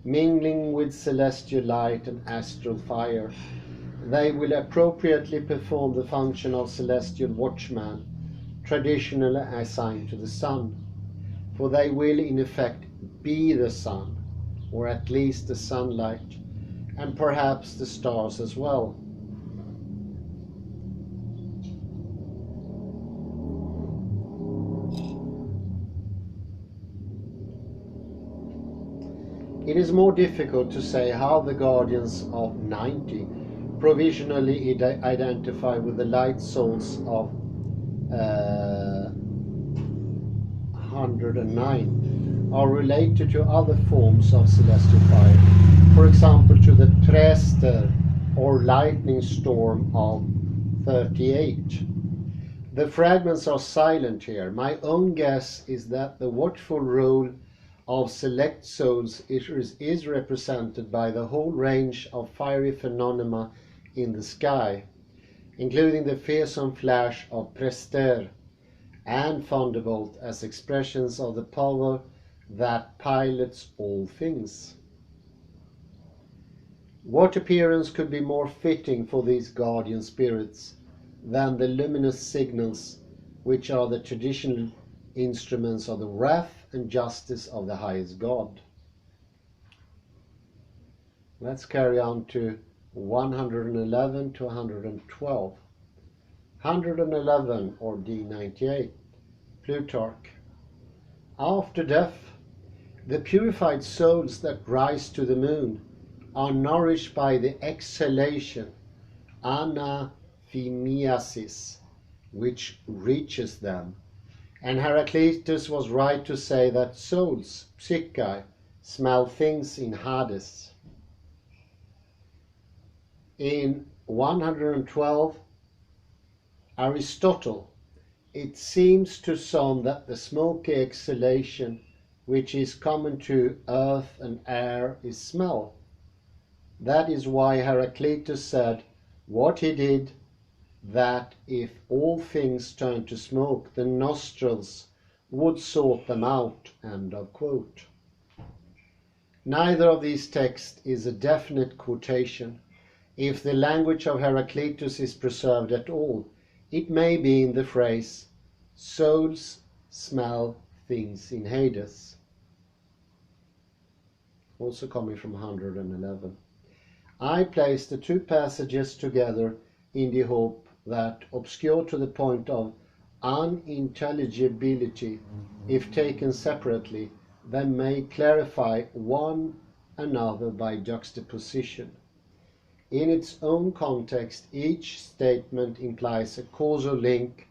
mingling with celestial light and astral fire. They will appropriately perform the function of celestial watchman, traditionally assigned to the sun, for they will in effect be the sun, or at least the sunlight, and perhaps the stars as well. It is more difficult to say how the guardians of 90 provisionally identify with the light souls of 109 are related to other forms of celestial fire, for example to the Trester or lightning storm of 38. The fragments are silent here. My own guess is that the watchful role of select souls is represented by the whole range of fiery phenomena in the sky, including the fearsome flash of Prester and Thunderbolt as expressions of the power that pilots all things. What appearance could be more fitting for these guardian spirits than the luminous signals which are the traditional instruments of the wrath and justice of the highest God? Let's carry on to 111 to 112. 111 or D98, Plutarch. After death, the purified souls that rise to the moon are nourished by the exhalation, anaphemiasis, which reaches them. And Heraclitus was right to say that souls, psyche, smell things in Hades. In 112, Aristotle, it seems to some that the smoky exhalation which is common to earth and air is smell. That is why Heraclitus said what he did, that if all things turned to smoke, the nostrils would sort them out. End of quote. Neither of these texts is a definite quotation. If the language of Heraclitus is preserved at all, it may be in the phrase, souls smell things in Hades. Also coming from 111. I place the two passages together in the hope that, obscure to the point of unintelligibility, if taken separately, they may clarify one another by juxtaposition. In its own context, each statement implies a causal link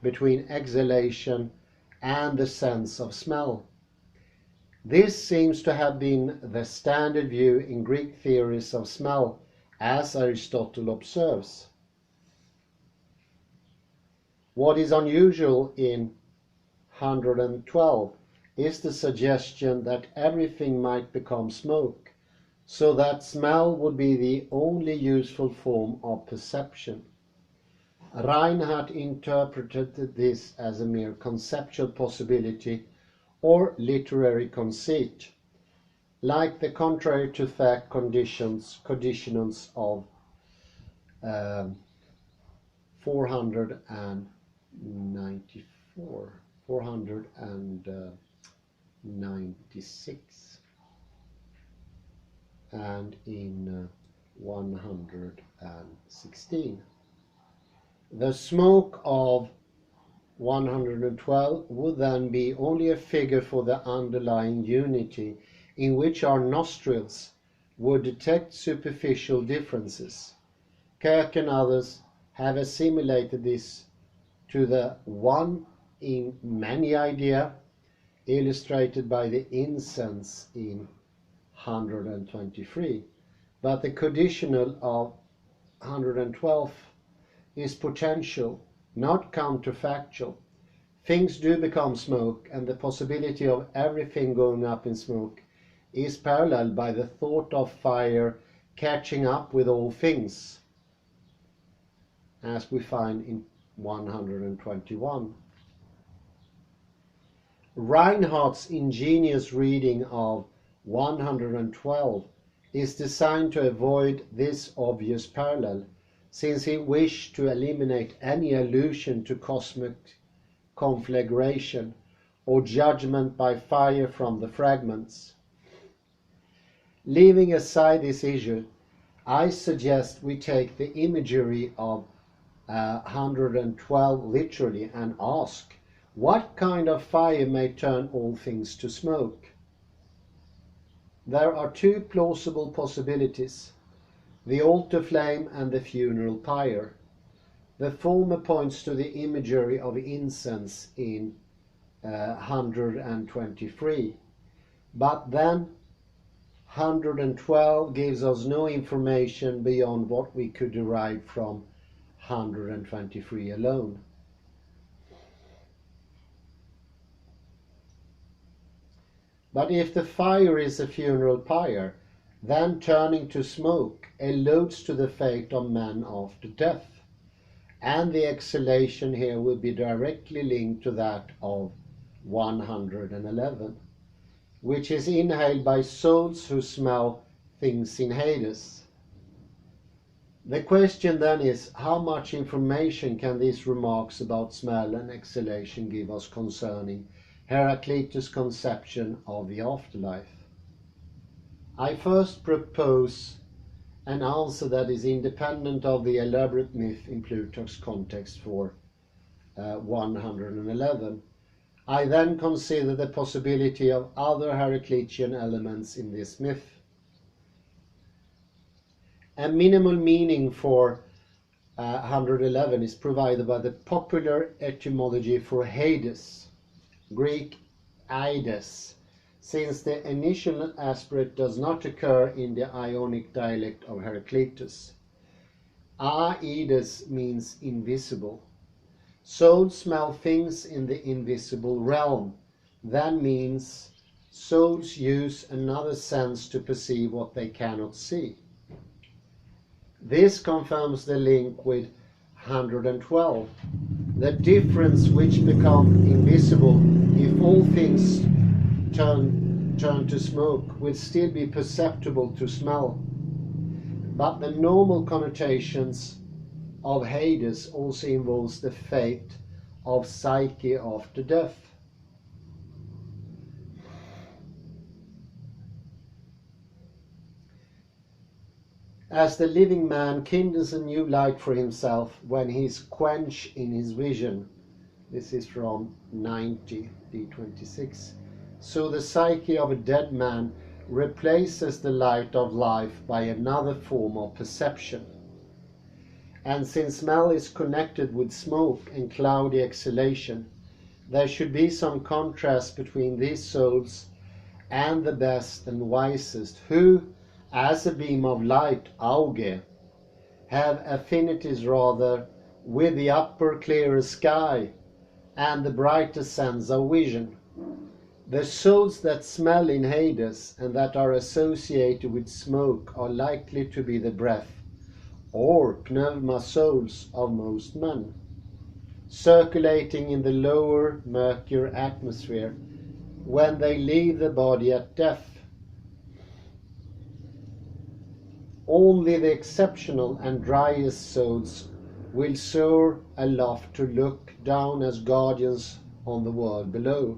between exhalation and the sense of smell. This seems to have been the standard view in Greek theories of smell, as Aristotle observes. What is unusual in 112 is the suggestion that everything might become smoke, so that smell would be the only useful form of perception. Reinhardt interpreted this as a mere conceptual possibility or literary conceit, like the contrary to fact conditionals of 496, and in 116. The smoke of 112 would then be only a figure for the underlying unity in which our nostrils would detect superficial differences. Kirk and others have assimilated this to the one in many idea illustrated by the incense in 123. But the conditional of 112 is potential, not counterfactual. Things do become smoke, and the possibility of everything going up in smoke is paralleled by the thought of fire catching up with all things, as we find in 121. Reinhardt's ingenious reading of 112 is designed to avoid this obvious parallel, since he wished to eliminate any allusion to cosmic conflagration or judgment by fire from the fragments. Leaving aside this issue, I suggest we take the imagery of 112 literally and ask, what kind of fire may turn all things to smoke? There are two plausible possibilities: the altar flame and the funeral pyre. The former points to the imagery of incense in 123, but then 112 gives us no information beyond what we could derive from 123 alone. But if the fire is a funeral pyre, then turning to smoke alludes to the fate of man after death, and the exhalation here will be directly linked to that of 111, which is inhaled by souls who smell things in Hades. The question then is, how much information can these remarks about smell and exhalation give us concerning Heraclitus' conception of the afterlife? I first propose an answer that is independent of the elaborate myth in Plutarch's context for 111. I then consider the possibility of other Heraclitean elements in this myth. A minimal meaning for 111 is provided by the popular etymology for Hades, Greek Aides, since the initial aspirate does not occur in the Ionic dialect of Heraclitus. Aides means invisible. Souls smell things in the invisible realm. That means souls use another sense to perceive what they cannot see. This confirms the link with 112. The difference which become invisible if all things turn to smoke will still be perceptible to smell. But the normal connotations of Hades also involves the fate of psyche after death. As the living man kindles a new light for himself when he is quenched in his vision, this is from 90, D26, so the psyche of a dead man replaces the light of life by another form of perception. And since smell is connected with smoke and cloudy exhalation, there should be some contrast between these souls and the best and wisest, who, as a beam of light, auge, have affinities rather with the upper clearer sky and the brighter sense of vision. The souls that smell in Hades and that are associated with smoke are likely to be the breath or pneuma souls of most men, circulating in the lower, murkier atmosphere when they leave the body at death. Only the exceptional and driest souls will soar aloft to look down as guardians on the world below.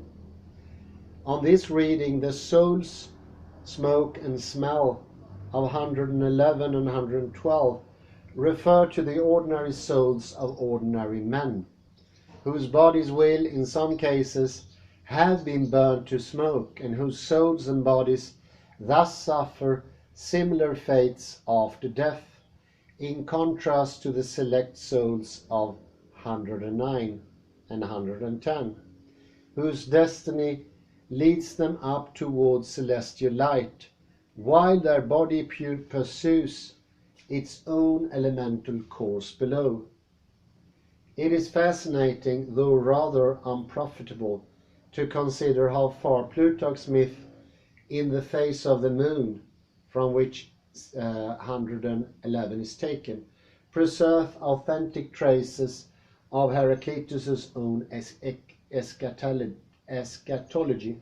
On this reading, the souls, smoke and smell of 111 and 112 refer to the ordinary souls of ordinary men, whose bodies will, in some cases, have been burned to smoke, and whose souls and bodies thus suffer similar fates after death, in contrast to the select souls of 109 and 110, whose destiny leads them up towards celestial light, while their body pursues its own elemental course below. It is fascinating, though rather unprofitable, to consider how far Plutarch's myth in the face of the moon, from which 111 is taken, preserve authentic traces of Heraclitus' own eschatology.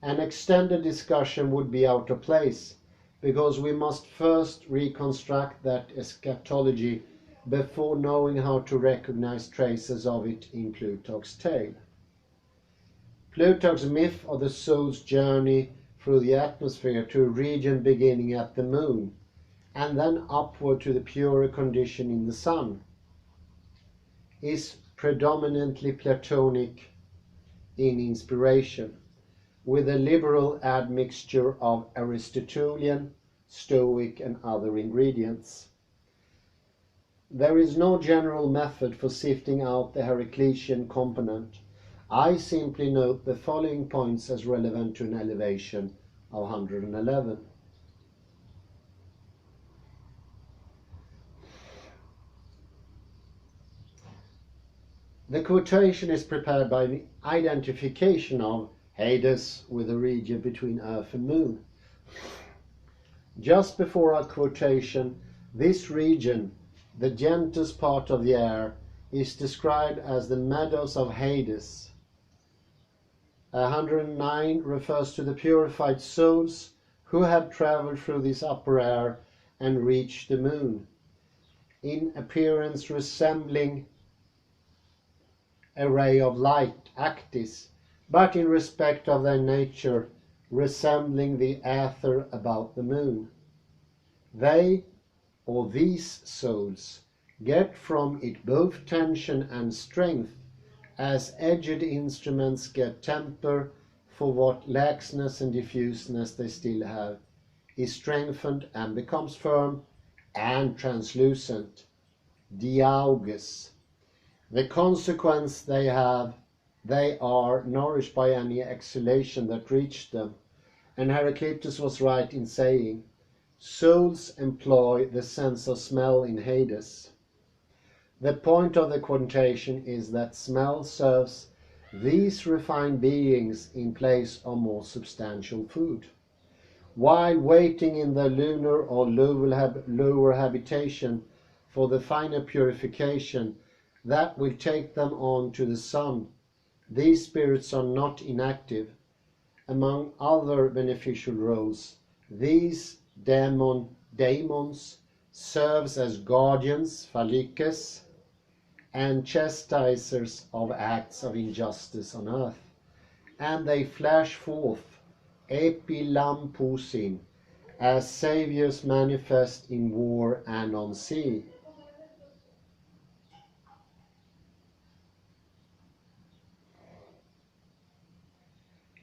An extended discussion would be out of place, because we must first reconstruct that eschatology before knowing how to recognize traces of it in Plutarch's tale. Plutarch's myth of the soul's journey through the atmosphere to a region beginning at the moon, and then upward to the purer condition in the sun, is predominantly Platonic in inspiration, with a liberal admixture of Aristotelian, Stoic, and other ingredients. There is no general method for sifting out the Heraclitean component. I simply note the following points as relevant to an elevation of 111. The quotation is prepared by the identification of Hades with the region between Earth and Moon. Just before our quotation, this region, the gentlest part of the air, is described as the meadows of Hades. 109 refers to the purified souls who have traveled through this upper air and reached the moon, in appearance resembling a ray of light, actis, but in respect of their nature resembling the aether about the moon. They, or these souls, get from it both tension and strength, as edged instruments get temper, for what laxness and diffuseness they still have is strengthened and becomes firm and translucent. Diauges. The consequence they are nourished by any exhalation that reached them, and Heraclitus was right in saying, souls employ the sense of smell in Hades. The point of the quotation is that smell serves these refined beings in place of more substantial food. While waiting in the lunar or lower habitation for the finer purification that will take them on to the sun, these spirits are not inactive. Among other beneficial roles, these daemons serves as guardians, phallikes, and chastisers of acts of injustice on earth, and they flash forth, epilampousin, as saviors manifest in war and on sea.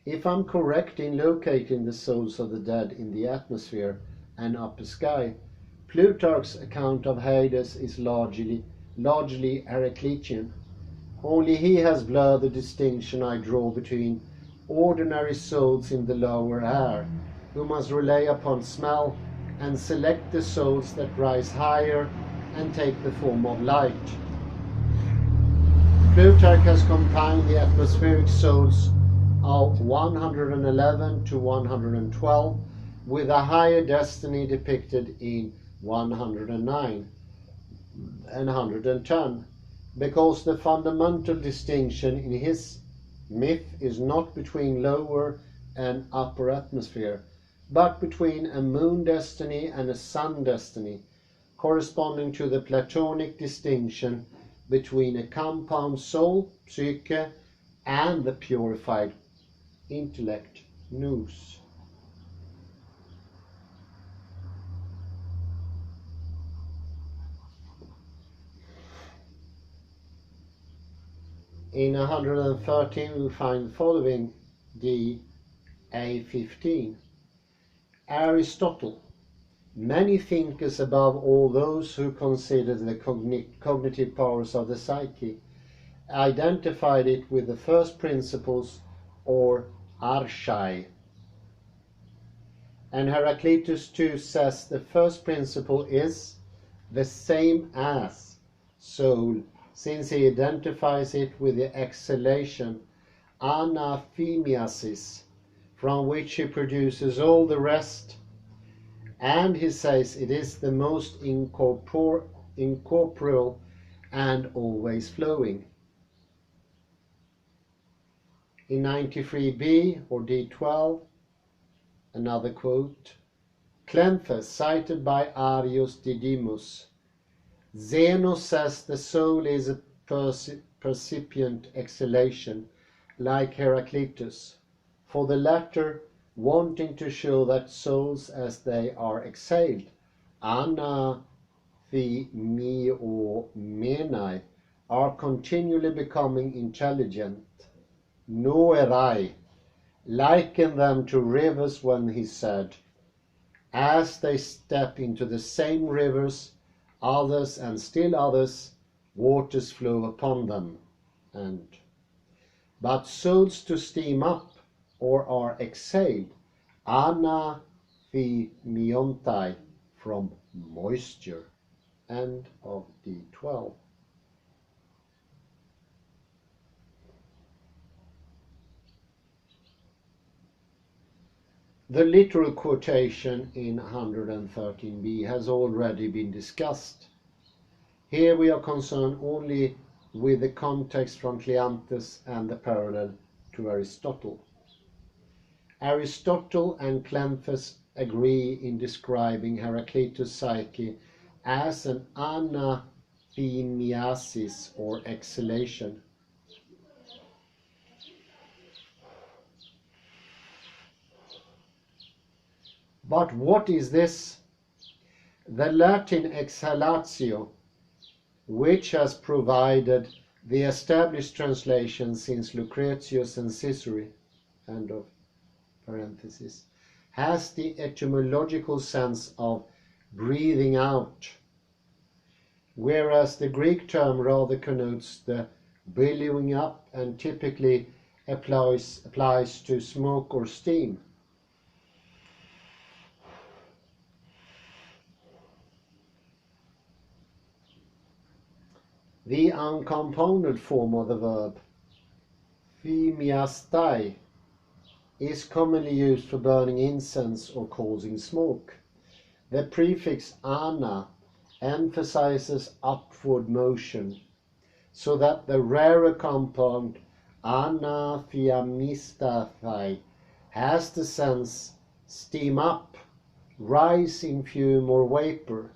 If I'm correct in locating the souls of the dead in the atmosphere and upper sky, Plutarch's account of Hades is largely Heraclitean. Only he has blurred the distinction I draw between ordinary souls in the lower air, who must rely upon smell, and select the souls that rise higher and take the form of light. Plutarch has combined the atmospheric souls of 111 to 112 with a higher destiny depicted in 109 and 110, because the fundamental distinction in his myth is not between lower and upper atmosphere, but between a moon destiny and a sun destiny, corresponding to the Platonic distinction between a compound soul, psyche, and the purified intellect, nous. In 113 we find the following, DA15. Aristotle, many thinkers above all those who consider the cognitive powers of the psyche, identified it with the first principles, or archai. And Heraclitus too says the first principle is the same as soul, since he identifies it with the exhalation, anaphemiasis, from which he produces all the rest, and he says it is the most incorporeal and always flowing. In 93b, or D12, another quote, Cleanthes, cited by Arius Didymus, Zeno says the soul is a percipient exhalation, like Heraclitus, for the latter wanting to show that souls as they are exhaled, anathemiomenai, are continually becoming intelligent, noerai, liken them to rivers when he said, as they step into the same rivers, others and still others, waters flow upon them. But souls to steam up or are exhaled, anathemiontai, from moisture. End of D12. The literal quotation in 113b has already been discussed. Here we are concerned only with the context from Cleanthes and the parallel to Aristotle. Aristotle and Cleanthes agree in describing Heraclitus' psyche as an anathemiasis, or exhalation. But what is this? The Latin exhalatio, which has provided the established translation since Lucretius and Cicero, end of parenthesis, has the etymological sense of breathing out, whereas the Greek term rather connotes the billowing up and typically applies to smoke or steam. The uncompounded form of the verb, phemiastai, is commonly used for burning incense or causing smoke. The prefix ana emphasizes upward motion, so that the rarer compound anaphemistathai has the sense steam up, rise in fume or vapor.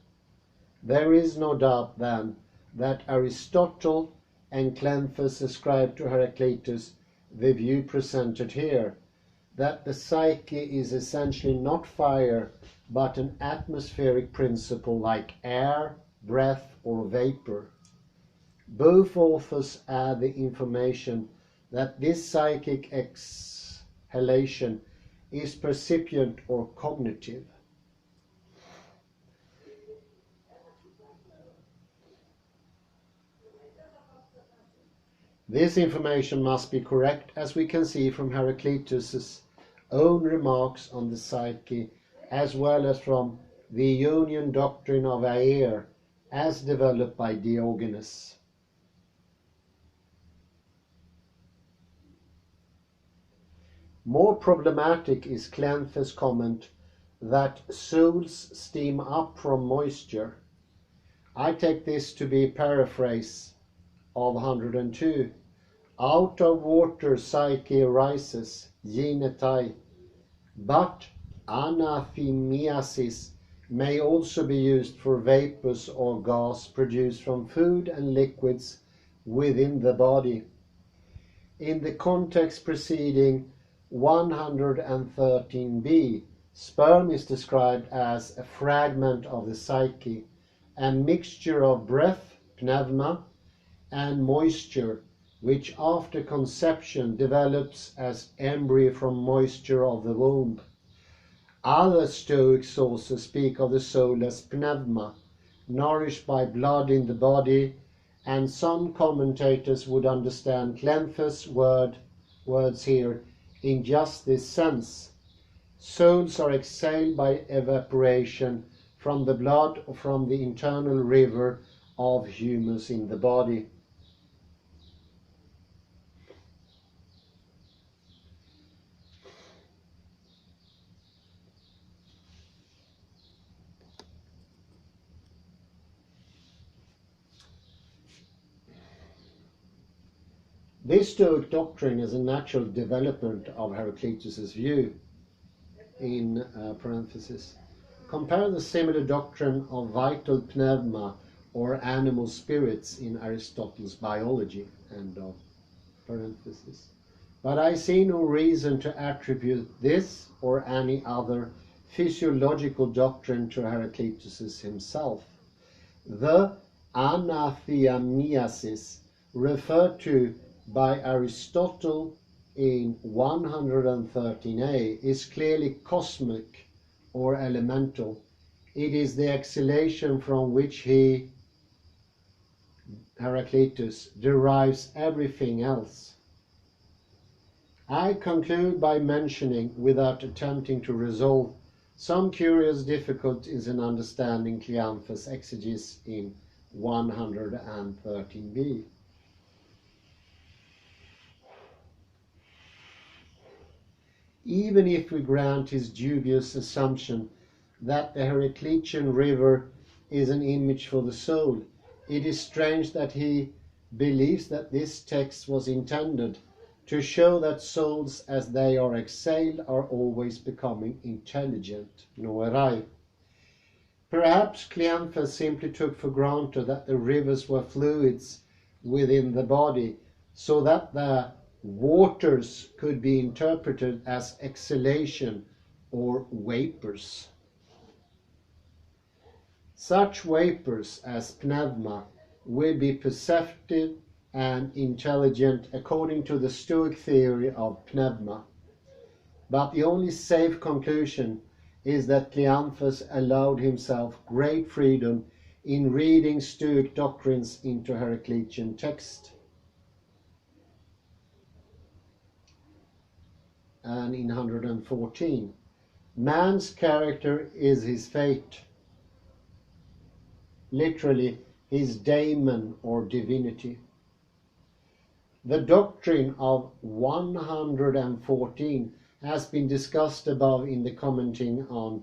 There is no doubt then that Aristotle and Cleanthes ascribe to Heraclitus the view presented here, that the psyche is essentially not fire, but an atmospheric principle like air, breath, or vapor. Both authors add the information that this psychic exhalation is percipient or cognitive. This information must be correct, as we can see from Heraclitus' own remarks on the psyche, as well as from the Ionian doctrine of Aer, as developed by Diogenes. More problematic is Cleanthes' comment that souls steam up from moisture. I take this to be a paraphrase of 102. Out of water psyche arises, ginetai, but anaphemiasis may also be used for vapors or gas produced from food and liquids within the body. In the context preceding 113b, sperm is described as a fragment of the psyche, a mixture of breath, pneuma, and moisture, which after conception develops as embryo from moisture of the womb. Other Stoic sources speak of the soul as pneuma, nourished by blood in the body, and some commentators would understand Cleanthes' words here in just this sense. Souls are exhaled by evaporation from the blood or from the internal river of humus in the body. This Stoic doctrine is a natural development of Heraclitus' view, in parenthesis. Compare the similar doctrine of vital pneuma or animal spirits in Aristotle's biology, end of parenthesis. But I see no reason to attribute this or any other physiological doctrine to Heraclitus himself. The anathemiasis referred to by Aristotle in 113a is clearly cosmic or elemental. It is the exhalation from which he, Heraclitus, derives everything else. I conclude by mentioning, without attempting to resolve, some curious difficulties in understanding Cleanthes' exegesis in 113b. Even if we grant his dubious assumption that the Heraclitean river is an image for the soul, it is strange that he believes that this text was intended to show that souls as they are exhaled are always becoming intelligent, noerai. Perhaps Cleanthes simply took for granted that the rivers were fluids within the body, so that the waters could be interpreted as exhalation or vapors. Such vapors as pneuma will be perceptive and intelligent according to the Stoic theory of pneuma. But the only safe conclusion is that Cleanthes allowed himself great freedom in reading Stoic doctrines into Heraclitean text. And in 114, man's character is his fate, literally his daemon or divinity. The doctrine of 114 has been discussed above in the commenting on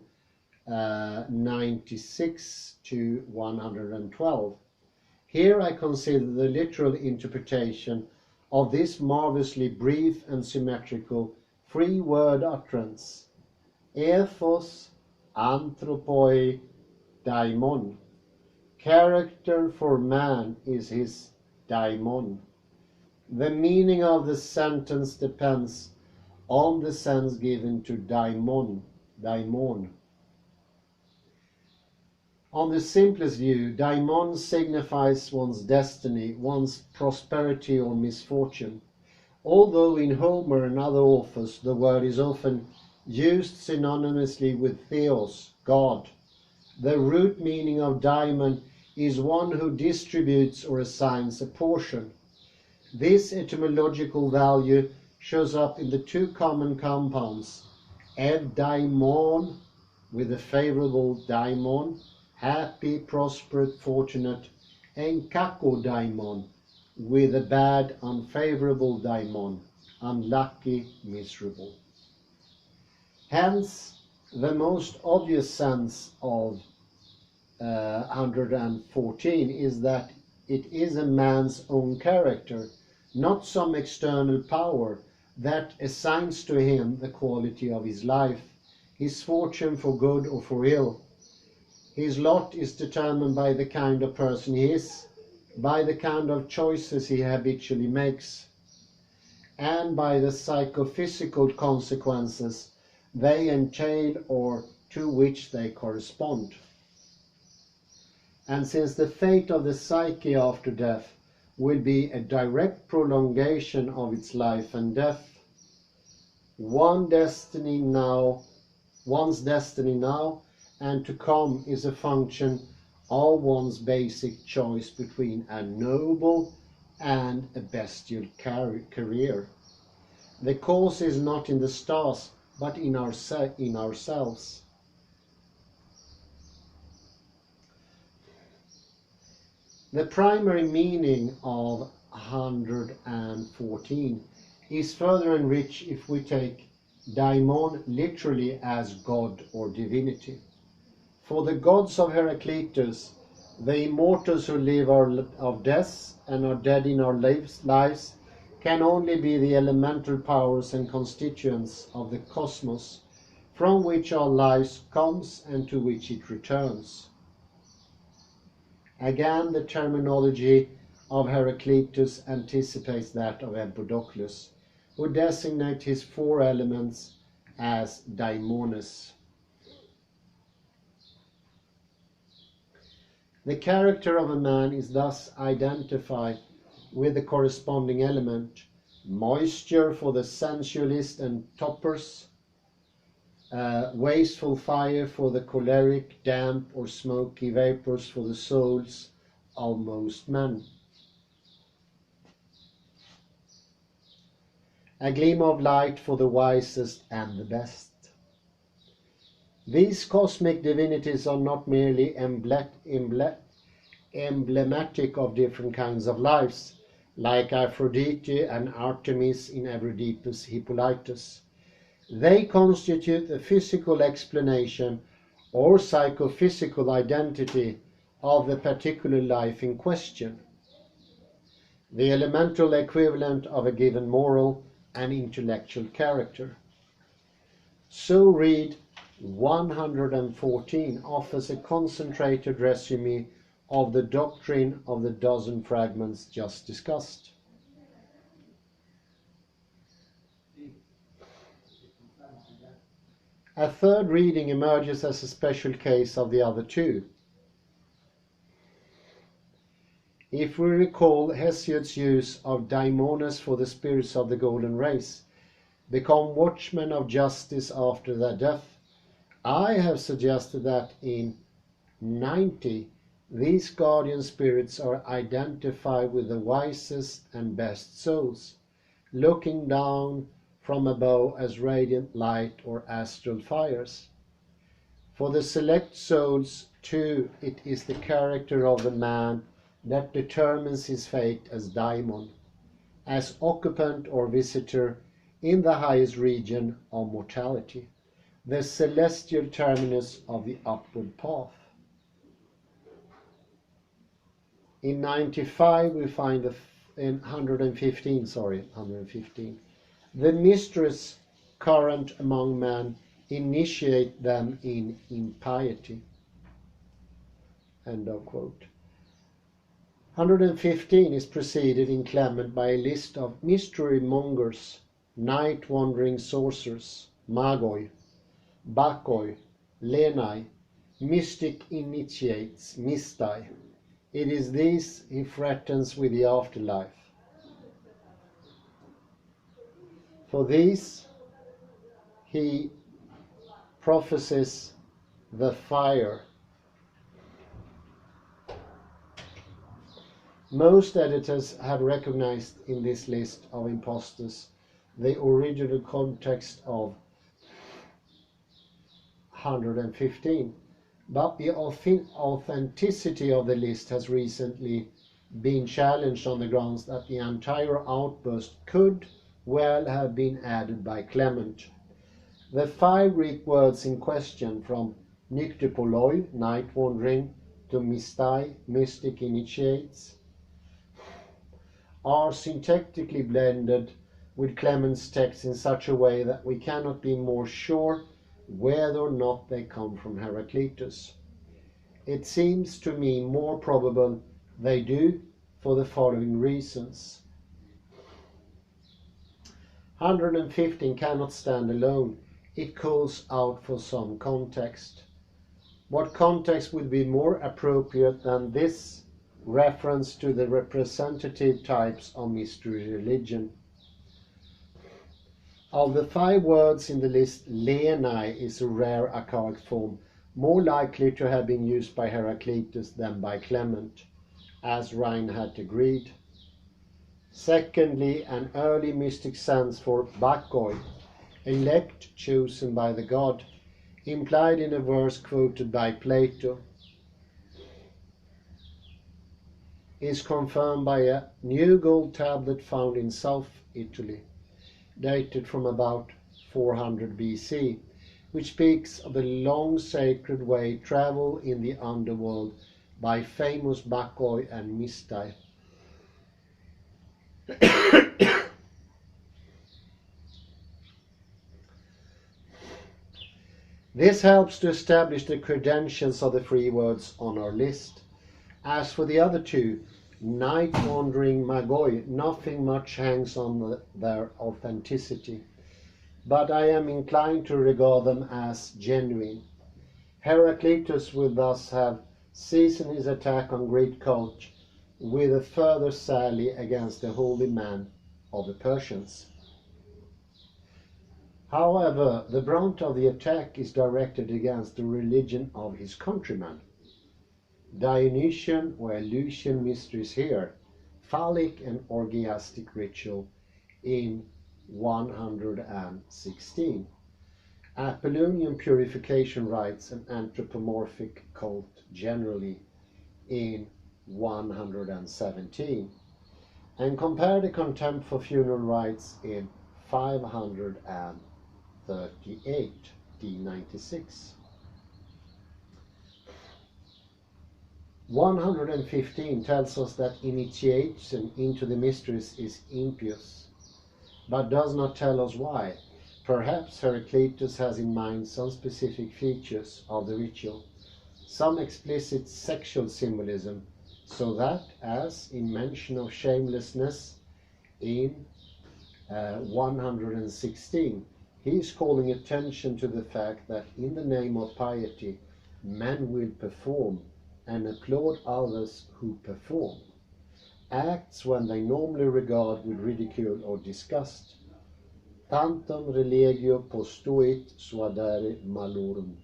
96 to 112. Here I consider the literal interpretation of this marvelously brief and symmetrical three-word utterance, ethos anthropoi daimon. Character for man is his daimon. The meaning of the sentence depends on the sense given to daimon. On the simplest view, daimon signifies one's destiny, one's prosperity or misfortune. Although in Homer and other authors the word is often used synonymously with theos, God, the root meaning of daimon is one who distributes or assigns a portion. This etymological value shows up in the two common compounds, evdaimon, with a favorable daimon, happy, prosperous, fortunate, and kakodaimon, with a bad, unfavorable daimon, unlucky, miserable. Hence, the most obvious sense of 114 is that it is a man's own character, not some external power, that assigns to him the quality of his life, his fortune for good or for ill. His lot is determined by the kind of person he is, by the kind of choices he habitually makes, and by the psychophysical consequences they entail or to which they correspond. And since the fate of the psyche after death will be a direct prolongation of its life and death. One's destiny now and to come is a function of one's basic choice between a noble and a bestial career. The cause is not in the stars, but in ourselves. The primary meaning of 114 is further enriched if we take daimon literally as God or divinity. For the gods of Heraclitus, the immortals who live of death and are dead in our lives, can only be the elemental powers and constituents of the cosmos, from which our lives comes and to which it returns. Again, the terminology of Heraclitus anticipates that of Empedocles, who designate his four elements as daimones. The character of a man is thus identified with the corresponding element: moisture for the sensualist and toppers, wasteful fire for the choleric, damp or smoky vapors for the souls of most men. A gleam of light for the wisest and the best. These cosmic divinities are not merely emblematic of different kinds of lives, like Aphrodite and Artemis in Eurydice's Hippolytus. They constitute the physical explanation or psychophysical identity of the particular life in question, the elemental equivalent of a given moral and intellectual character. So read 114 offers a concentrated resume of the doctrine of the dozen fragments just discussed. A third reading emerges as a special case of the other two. If we recall Hesiod's use of daimones for the spirits of the golden race, become watchmen of justice after their death, I have suggested that in 90 these guardian spirits are identified with the wisest and best souls, looking down from above as radiant light or astral fires. For the select souls, too, it is the character of the man that determines his fate as daimon, as occupant or visitor in the highest region of mortality, the celestial terminus of the upward path. In 95 we find in 115, the mistress current among men initiate them in impiety. End of quote. 115 is preceded in Clement by a list of mystery mongers, night wandering sorcerers, magoi, bakoi, lenai, mystic initiates, mistai. It is these he threatens with the afterlife. For these he prophesies the fire. Most editors have recognized in this list of impostors the original context of 115, but the authenticity of the list has recently been challenged on the grounds that the entire outburst could well have been added by Clement. The 5 Greek words in question, from nyktopoloi, night wandering, to mistai, mystic initiates, are syntactically blended with Clement's text in such a way that we cannot be more sure whether or not they come from Heraclitus. It seems to me more probable they do, for the following reasons. 115 cannot stand alone. It calls out for some context. What context would be more appropriate than this reference to the representative types of mystery religion. Of the 5 words in the list, lenai is a rare archaic form, more likely to have been used by Heraclitus than by Clement, as Reinhardt agreed. Secondly, an early mystic sense for bakoi, elect chosen by the god, implied in a verse quoted by Plato, is confirmed by a new gold tablet found in South Italy, dated from about 400 BC, which speaks of the long sacred way travel in the underworld by famous bakoi and mistai. This helps to establish the credentials of the 3 words on our list. As for the other 2, night-wandering magoi, nothing much hangs on their authenticity, but I am inclined to regard them as genuine. Heraclitus will thus have seasoned his attack on Greek cult with a further sally against the holy man of the Persians. However, the brunt of the attack is directed against the religion of his countrymen. Dionysian or Eleusinian mysteries here, phallic and orgiastic ritual in 116, Apollonian purification rites and anthropomorphic cult generally in 117, and compare the contempt for funeral rites in 538 D96. 115 tells us that initiation into the mysteries is impious, but does not tell us why. Perhaps Heraclitus has in mind some specific features of the ritual, some explicit sexual symbolism, so that, as in mention of shamelessness in 116, he is calling attention to the fact that in the name of piety, men will perform and applaud others who perform, acts when they normally regard with ridicule or disgust. Tantum religio postuit suadere malorum.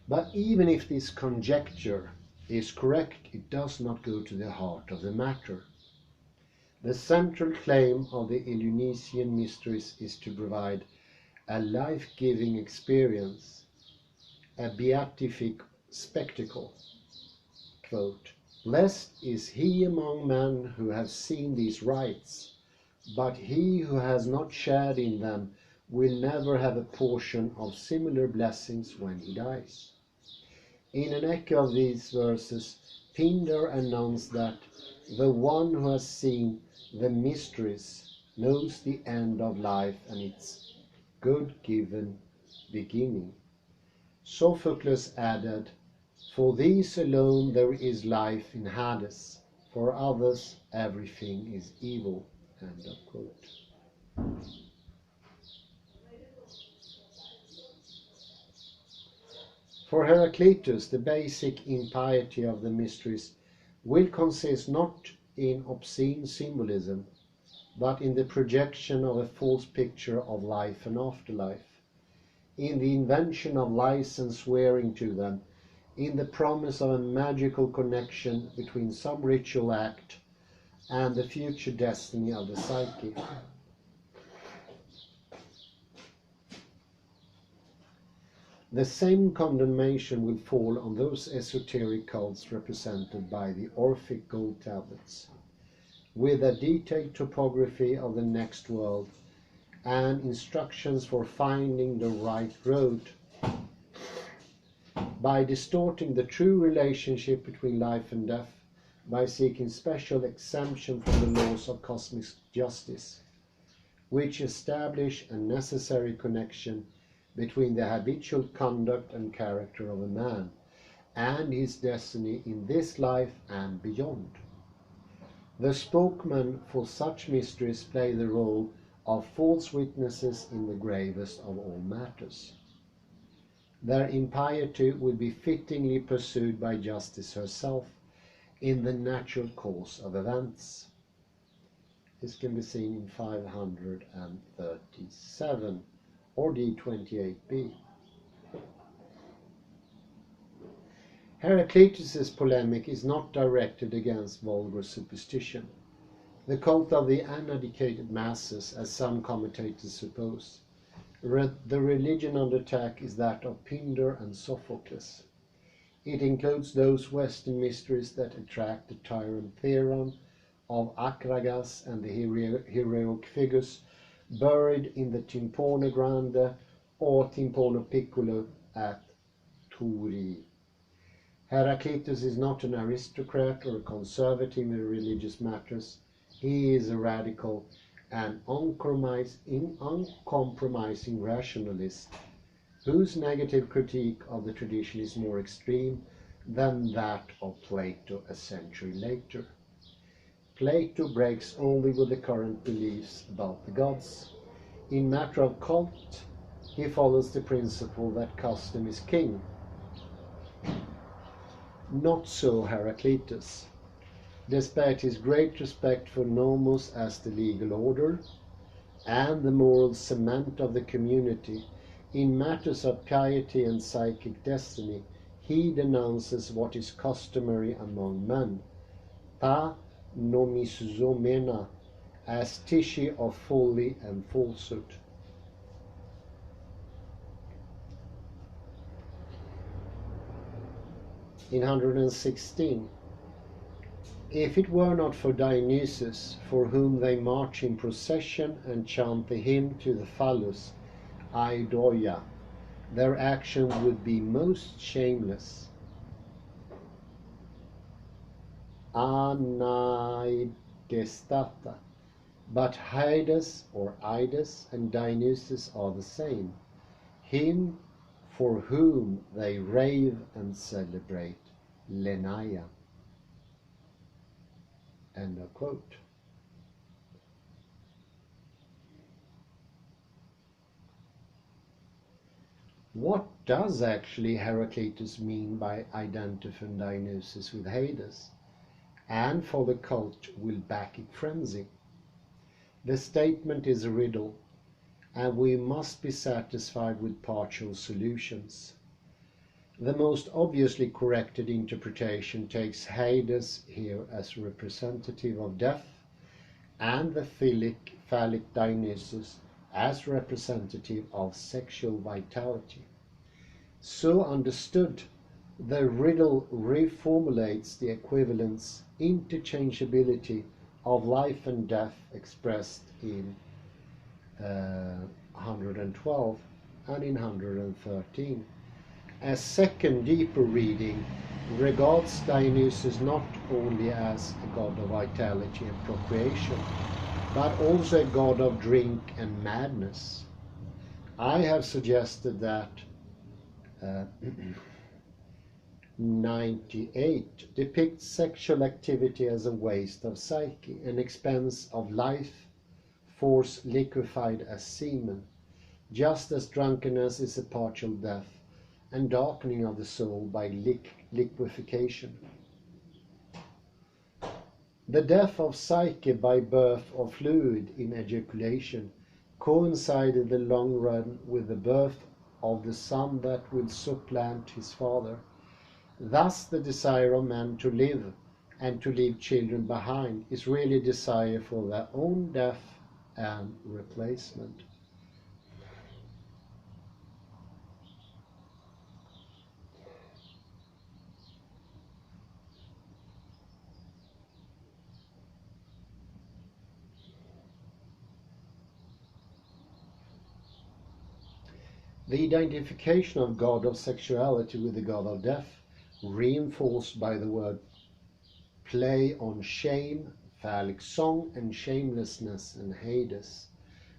But even if this conjecture is correct, it does not go to the heart of the matter. The central claim of the Eleusinian mysteries is to provide a life-giving experience, a beatific spectacle. Quote, "Blessed is he among men who have seen these rites, but he who has not shared in them will never have a portion of similar blessings when he dies." In an echo of these verses, Pindar announced that the one who has seen the mysteries knows the end of life and its God-given beginning. Sophocles added, "For these alone there is life in Hades, for others everything is evil." End of quote. For Heraclitus, the basic impiety of the mysteries will consist not in obscene symbolism, but in the projection of a false picture of life and afterlife, in the invention of lies and swearing to them, in the promise of a magical connection between some ritual act and the future destiny of the psyche. The same condemnation will fall on those esoteric cults represented by the Orphic gold tablets, with a detailed topography of the next world and instructions for finding the right road. By distorting the true relationship between life and death, by seeking special exemption from the laws of cosmic justice, which establish a necessary connection between the habitual conduct and character of a man and his destiny in this life and beyond. The spokesmen for such mysteries play the role are false witnesses in the gravest of all matters. Their impiety will be fittingly pursued by justice herself in the natural course of events. This can be seen in 537 or D28b. Heraclitus' polemic is not directed against vulgar superstition, the cult of the uneducated masses, as some commentators suppose. The religion under attack is that of Pindar and Sophocles. It includes those Western mysteries that attract the tyrant Theron of Akragas and the heroic figures buried in the Timpone Grande or Timpone Piccolo at Turi. Heraclitus is not an aristocrat or a conservative in religious matters. He is a radical and uncompromising rationalist whose negative critique of the tradition is more extreme than that of Plato a century later. Plato breaks only with the current beliefs about the gods. In matter of cult, he follows the principle that custom is king. Not so Heraclitus. Despite his great respect for nomos as the legal order and the moral cement of the community, in matters of piety and psychic destiny, he denounces what is customary among men, ta nomizomena, as tissue of folly and falsehood. In 116, if it were not for Dionysus, for whom they march in procession and chant the hymn to the phallus, Aidoia, their action would be most shameless. Anaidestata, but Hydas or Idas and Dionysus are the same, him for whom they rave and celebrate, Lenaia. End of quote. What does actually Heraclitus mean by identifying Dionysus with Hades? And for the cult will Bacchic frenzy? The statement is a riddle, and we must be satisfied with partial solutions. The most obviously corrected interpretation takes Hades here as representative of death, and the phallic Dionysus as representative of sexual vitality. So understood, the riddle reformulates the equivalence, interchangeability of life and death expressed in 112 and in 113. A second deeper reading regards Dionysus not only as a god of vitality and procreation, but also a god of drink and madness. I have suggested that 98 depicts sexual activity as a waste of psyche, an expense of life force liquefied as semen, just as drunkenness is a partial death and darkening of the soul by liquefaction. The death of Psyche by birth of fluid in ejaculation coincided in the long run with the birth of the son that will supplant his father. Thus the desire of men to live and to leave children behind is really desire for their own death and replacement. The identification of god of sexuality with the god of death, reinforced by the word play on shame, phallic song, and shamelessness in Hades,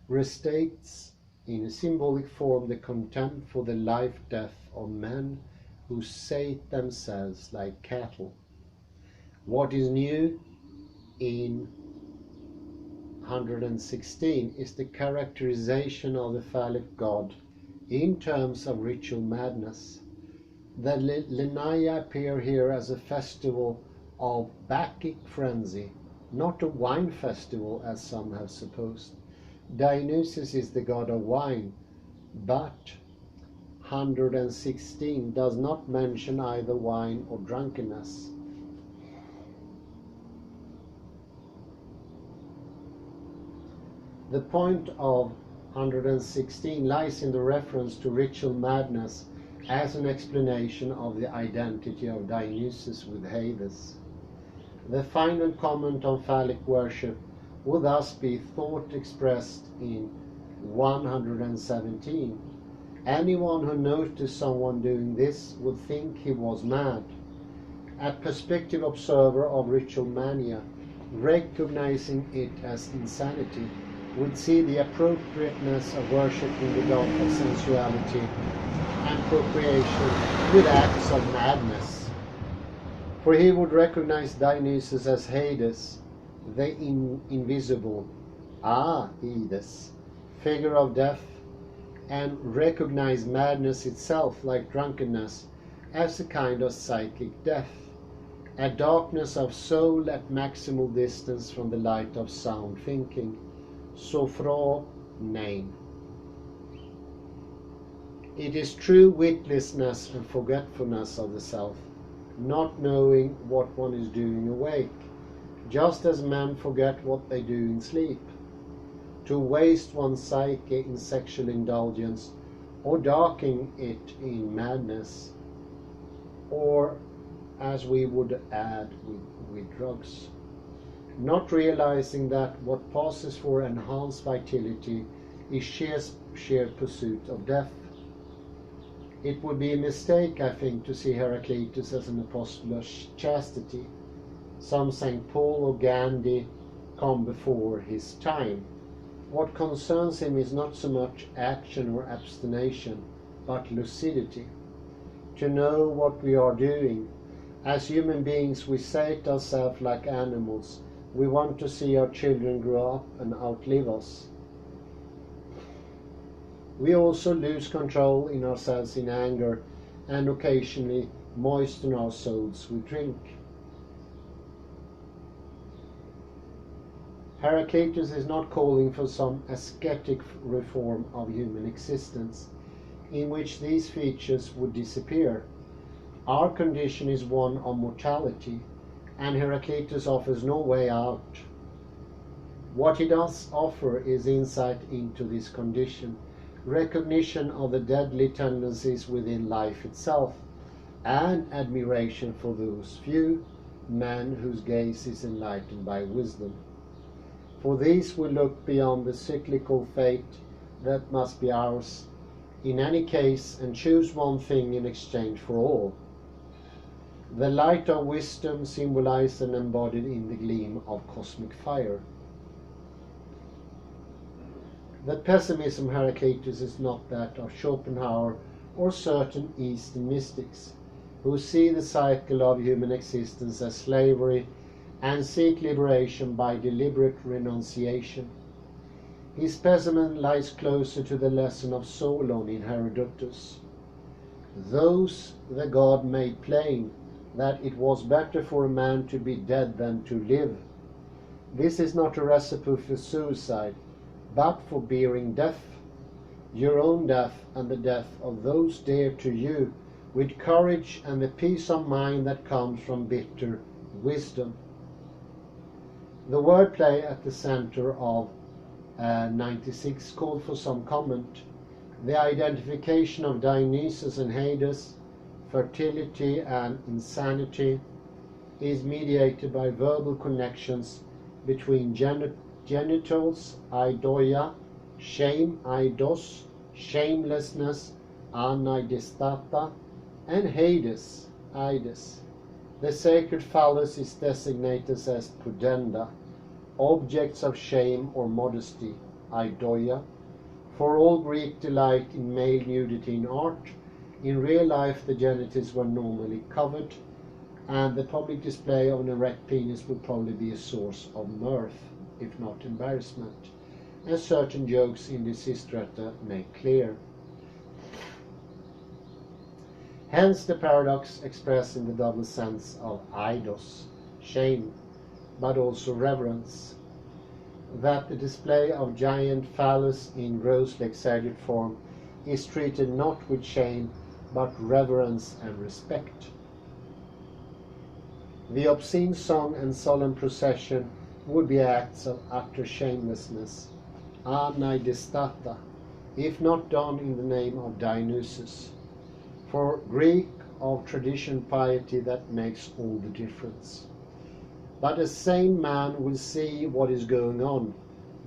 restates in a symbolic form the contempt for the life-death of men who sate themselves like cattle. What is new in 116 is the characterization of the phallic god in terms of ritual madness. The Lenaya appear here as a festival of Bacchic frenzy, not a wine festival as some have supposed. Dionysus is the god of wine, but 116 does not mention either wine or drunkenness. The point of 116 lies in the reference to ritual madness as an explanation of the identity of Dionysus with Hades. The final comment on phallic worship would thus be thought expressed in 117. Anyone who noticed someone doing this would think he was mad. A perspective observer of ritual mania, recognizing it as insanity, would see the appropriateness of worshipping the god of sensuality and procreation with acts of madness. For he would recognize Dionysus as Hades, the invisible, Hades, figure of death, and recognize madness itself, like drunkenness, as a kind of psychic death, a darkness of soul at maximal distance from the light of sound thinking. Sophro name. It is true witlessness and forgetfulness of the self, not knowing what one is doing awake, just as men forget what they do in sleep. To waste one's psyche in sexual indulgence, or darken it in madness, or, as we would add, with drugs. Not realizing that what passes for enhanced vitality is sheer pursuit of death. It would be a mistake, I think, to see Heraclitus as an apostle of chastity. Some St. Paul or Gandhi come before his time. What concerns him is not so much action or abstination, but lucidity. To know what we are doing. As human beings, we say to ourselves like animals, we want to see our children grow up and outlive us. We also lose control in ourselves in anger and occasionally moisten our souls with drink. Heraclitus is not calling for some ascetic reform of human existence, in which these features would disappear. Our condition is one of mortality, and Heraclitus offers no way out. What he does offer is insight into this condition, recognition of the deadly tendencies within life itself, and admiration for those few men whose gaze is enlightened by wisdom. For these will look beyond the cyclical fate that must be ours in any case and choose one thing in exchange for all. The light of wisdom symbolized and embodied in the gleam of cosmic fire. The pessimism of Heraclitus is not that of Schopenhauer or certain Eastern mystics, who see the cycle of human existence as slavery and seek liberation by deliberate renunciation. His pessimism lies closer to the lesson of Solon in Herodotus. Those the god made plain, that it was better for a man to be dead than to live. This is not a recipe for suicide, but for bearing death, your own death and the death of those dear to you, with courage and the peace of mind that comes from bitter wisdom. The wordplay at the center of 96 called for some comment. The identification of Dionysus and Hades, fertility and insanity, is mediated by verbal connections between genitals, aidoia, shame, aidos, shamelessness, anaidistata, and Hades, Ides. The sacred phallus is designated as pudenda, objects of shame or modesty, aidoia. For all Greek delight in male nudity in art, in real life the genitals were normally covered, and the public display of an erect penis would probably be a source of mirth. if not embarrassment, as certain jokes in Lysistrata make clear. Hence the paradox expressed in the double sense of eidos, shame, but also reverence, that the display of giant phallus in grossly exaggerated form is treated not with shame, but reverence and respect. The obscene song and solemn procession would be acts of utter shamelessness, anaidestata, if not done in the name of Dionysus. For Greek of tradition piety, that makes all the difference. But a sane man will see what is going on,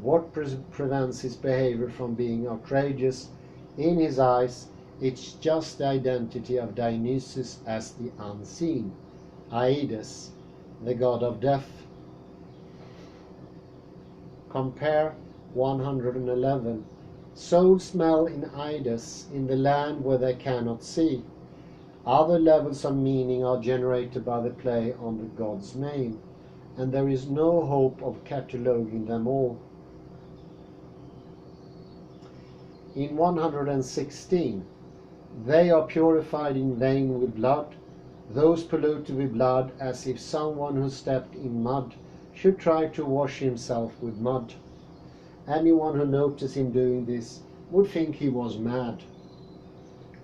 what prevents his behavior from being outrageous. In his eyes, it's just the identity of Dionysus as the unseen, Aides, the god of death. Compare 111. Souls smell in Aides, in the land where they cannot see. Other levels of meaning are generated by the play on the god's name, and there is no hope of cataloguing them all. In 116, they are purified in vain with blood, those polluted with blood, as if someone who stepped in mud should try to wash himself with mud. Anyone who noticed him doing this would think he was mad.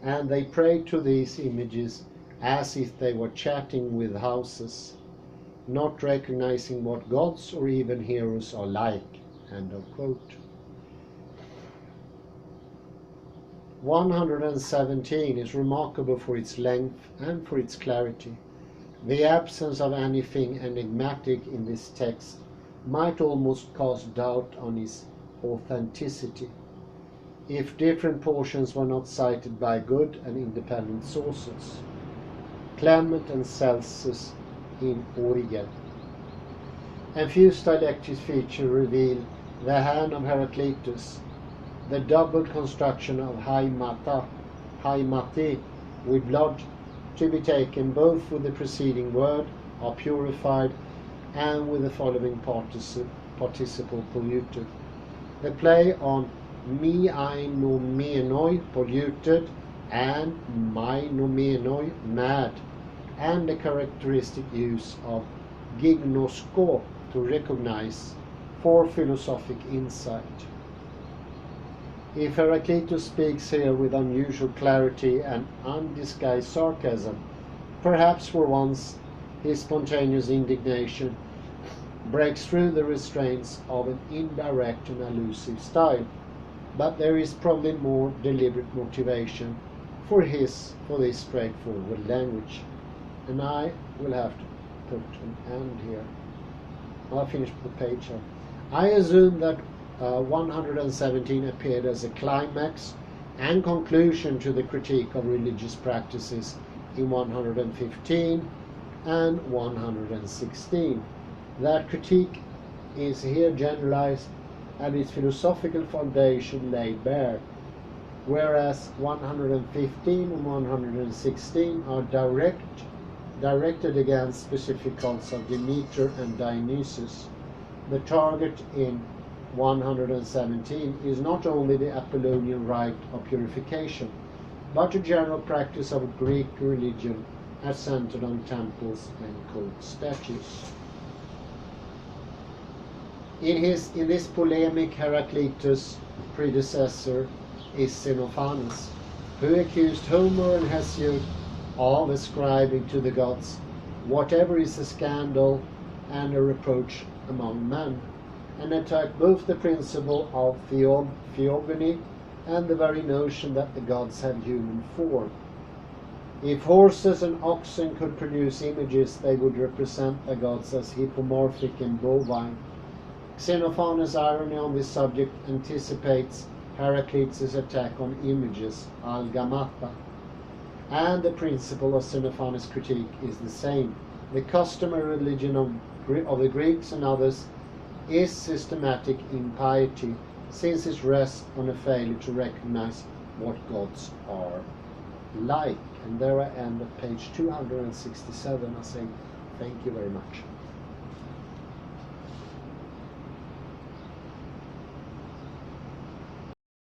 And they pray to these images as if they were chatting with houses, not recognizing what gods or even heroes are like. End of quote. 117 is remarkable for its length and for its clarity. The absence of anything enigmatic in this text might almost cast doubt on its authenticity, if different portions were not cited by good and independent sources. Clement and Celsus in Origen. A few stylistic features reveal the hand of Heraclitus, the double construction of haimati, with blood to be taken both with the preceding word, are purified, and with the following participle polluted. The play on mi ainomenoi, polluted, and mainomenoi, mad, and the characteristic use of gignosko, to recognize, for philosophic insight. If Heraclitus speaks here with unusual clarity and undisguised sarcasm, perhaps for once his spontaneous indignation breaks through the restraints of an indirect and allusive style, but there is probably more deliberate motivation for this straightforward language. And I will have to put an end here. I'll finish the page here. I assume that 117 appeared as a climax and conclusion to the critique of religious practices in 115 and 116. That critique is here generalized and its philosophical foundation laid bare, whereas 115 and 116 are directed against specific cults of Demeter and Dionysus. The target in 117 is not only the Apollonian rite of purification, but a general practice of Greek religion as centered on temples and cult statues. In this polemic, Heraclitus' predecessor is Xenophanes, who accused Homer and Hesiod of ascribing to the gods whatever is a scandal and a reproach among men, and attacked both the principle of theogony and the very notion that the gods have human form. If horses and oxen could produce images, they would represent the gods as hippomorphic and bovine. Xenophanes' irony on this subject anticipates Heraclitus' attack on images, algamata, and the principle of Xenophanes' critique is the same. The customary religion of the Greeks and others is systematic impiety, since it rests on a failure to recognize what gods are like. And there I end at page 267. I say thank you very much.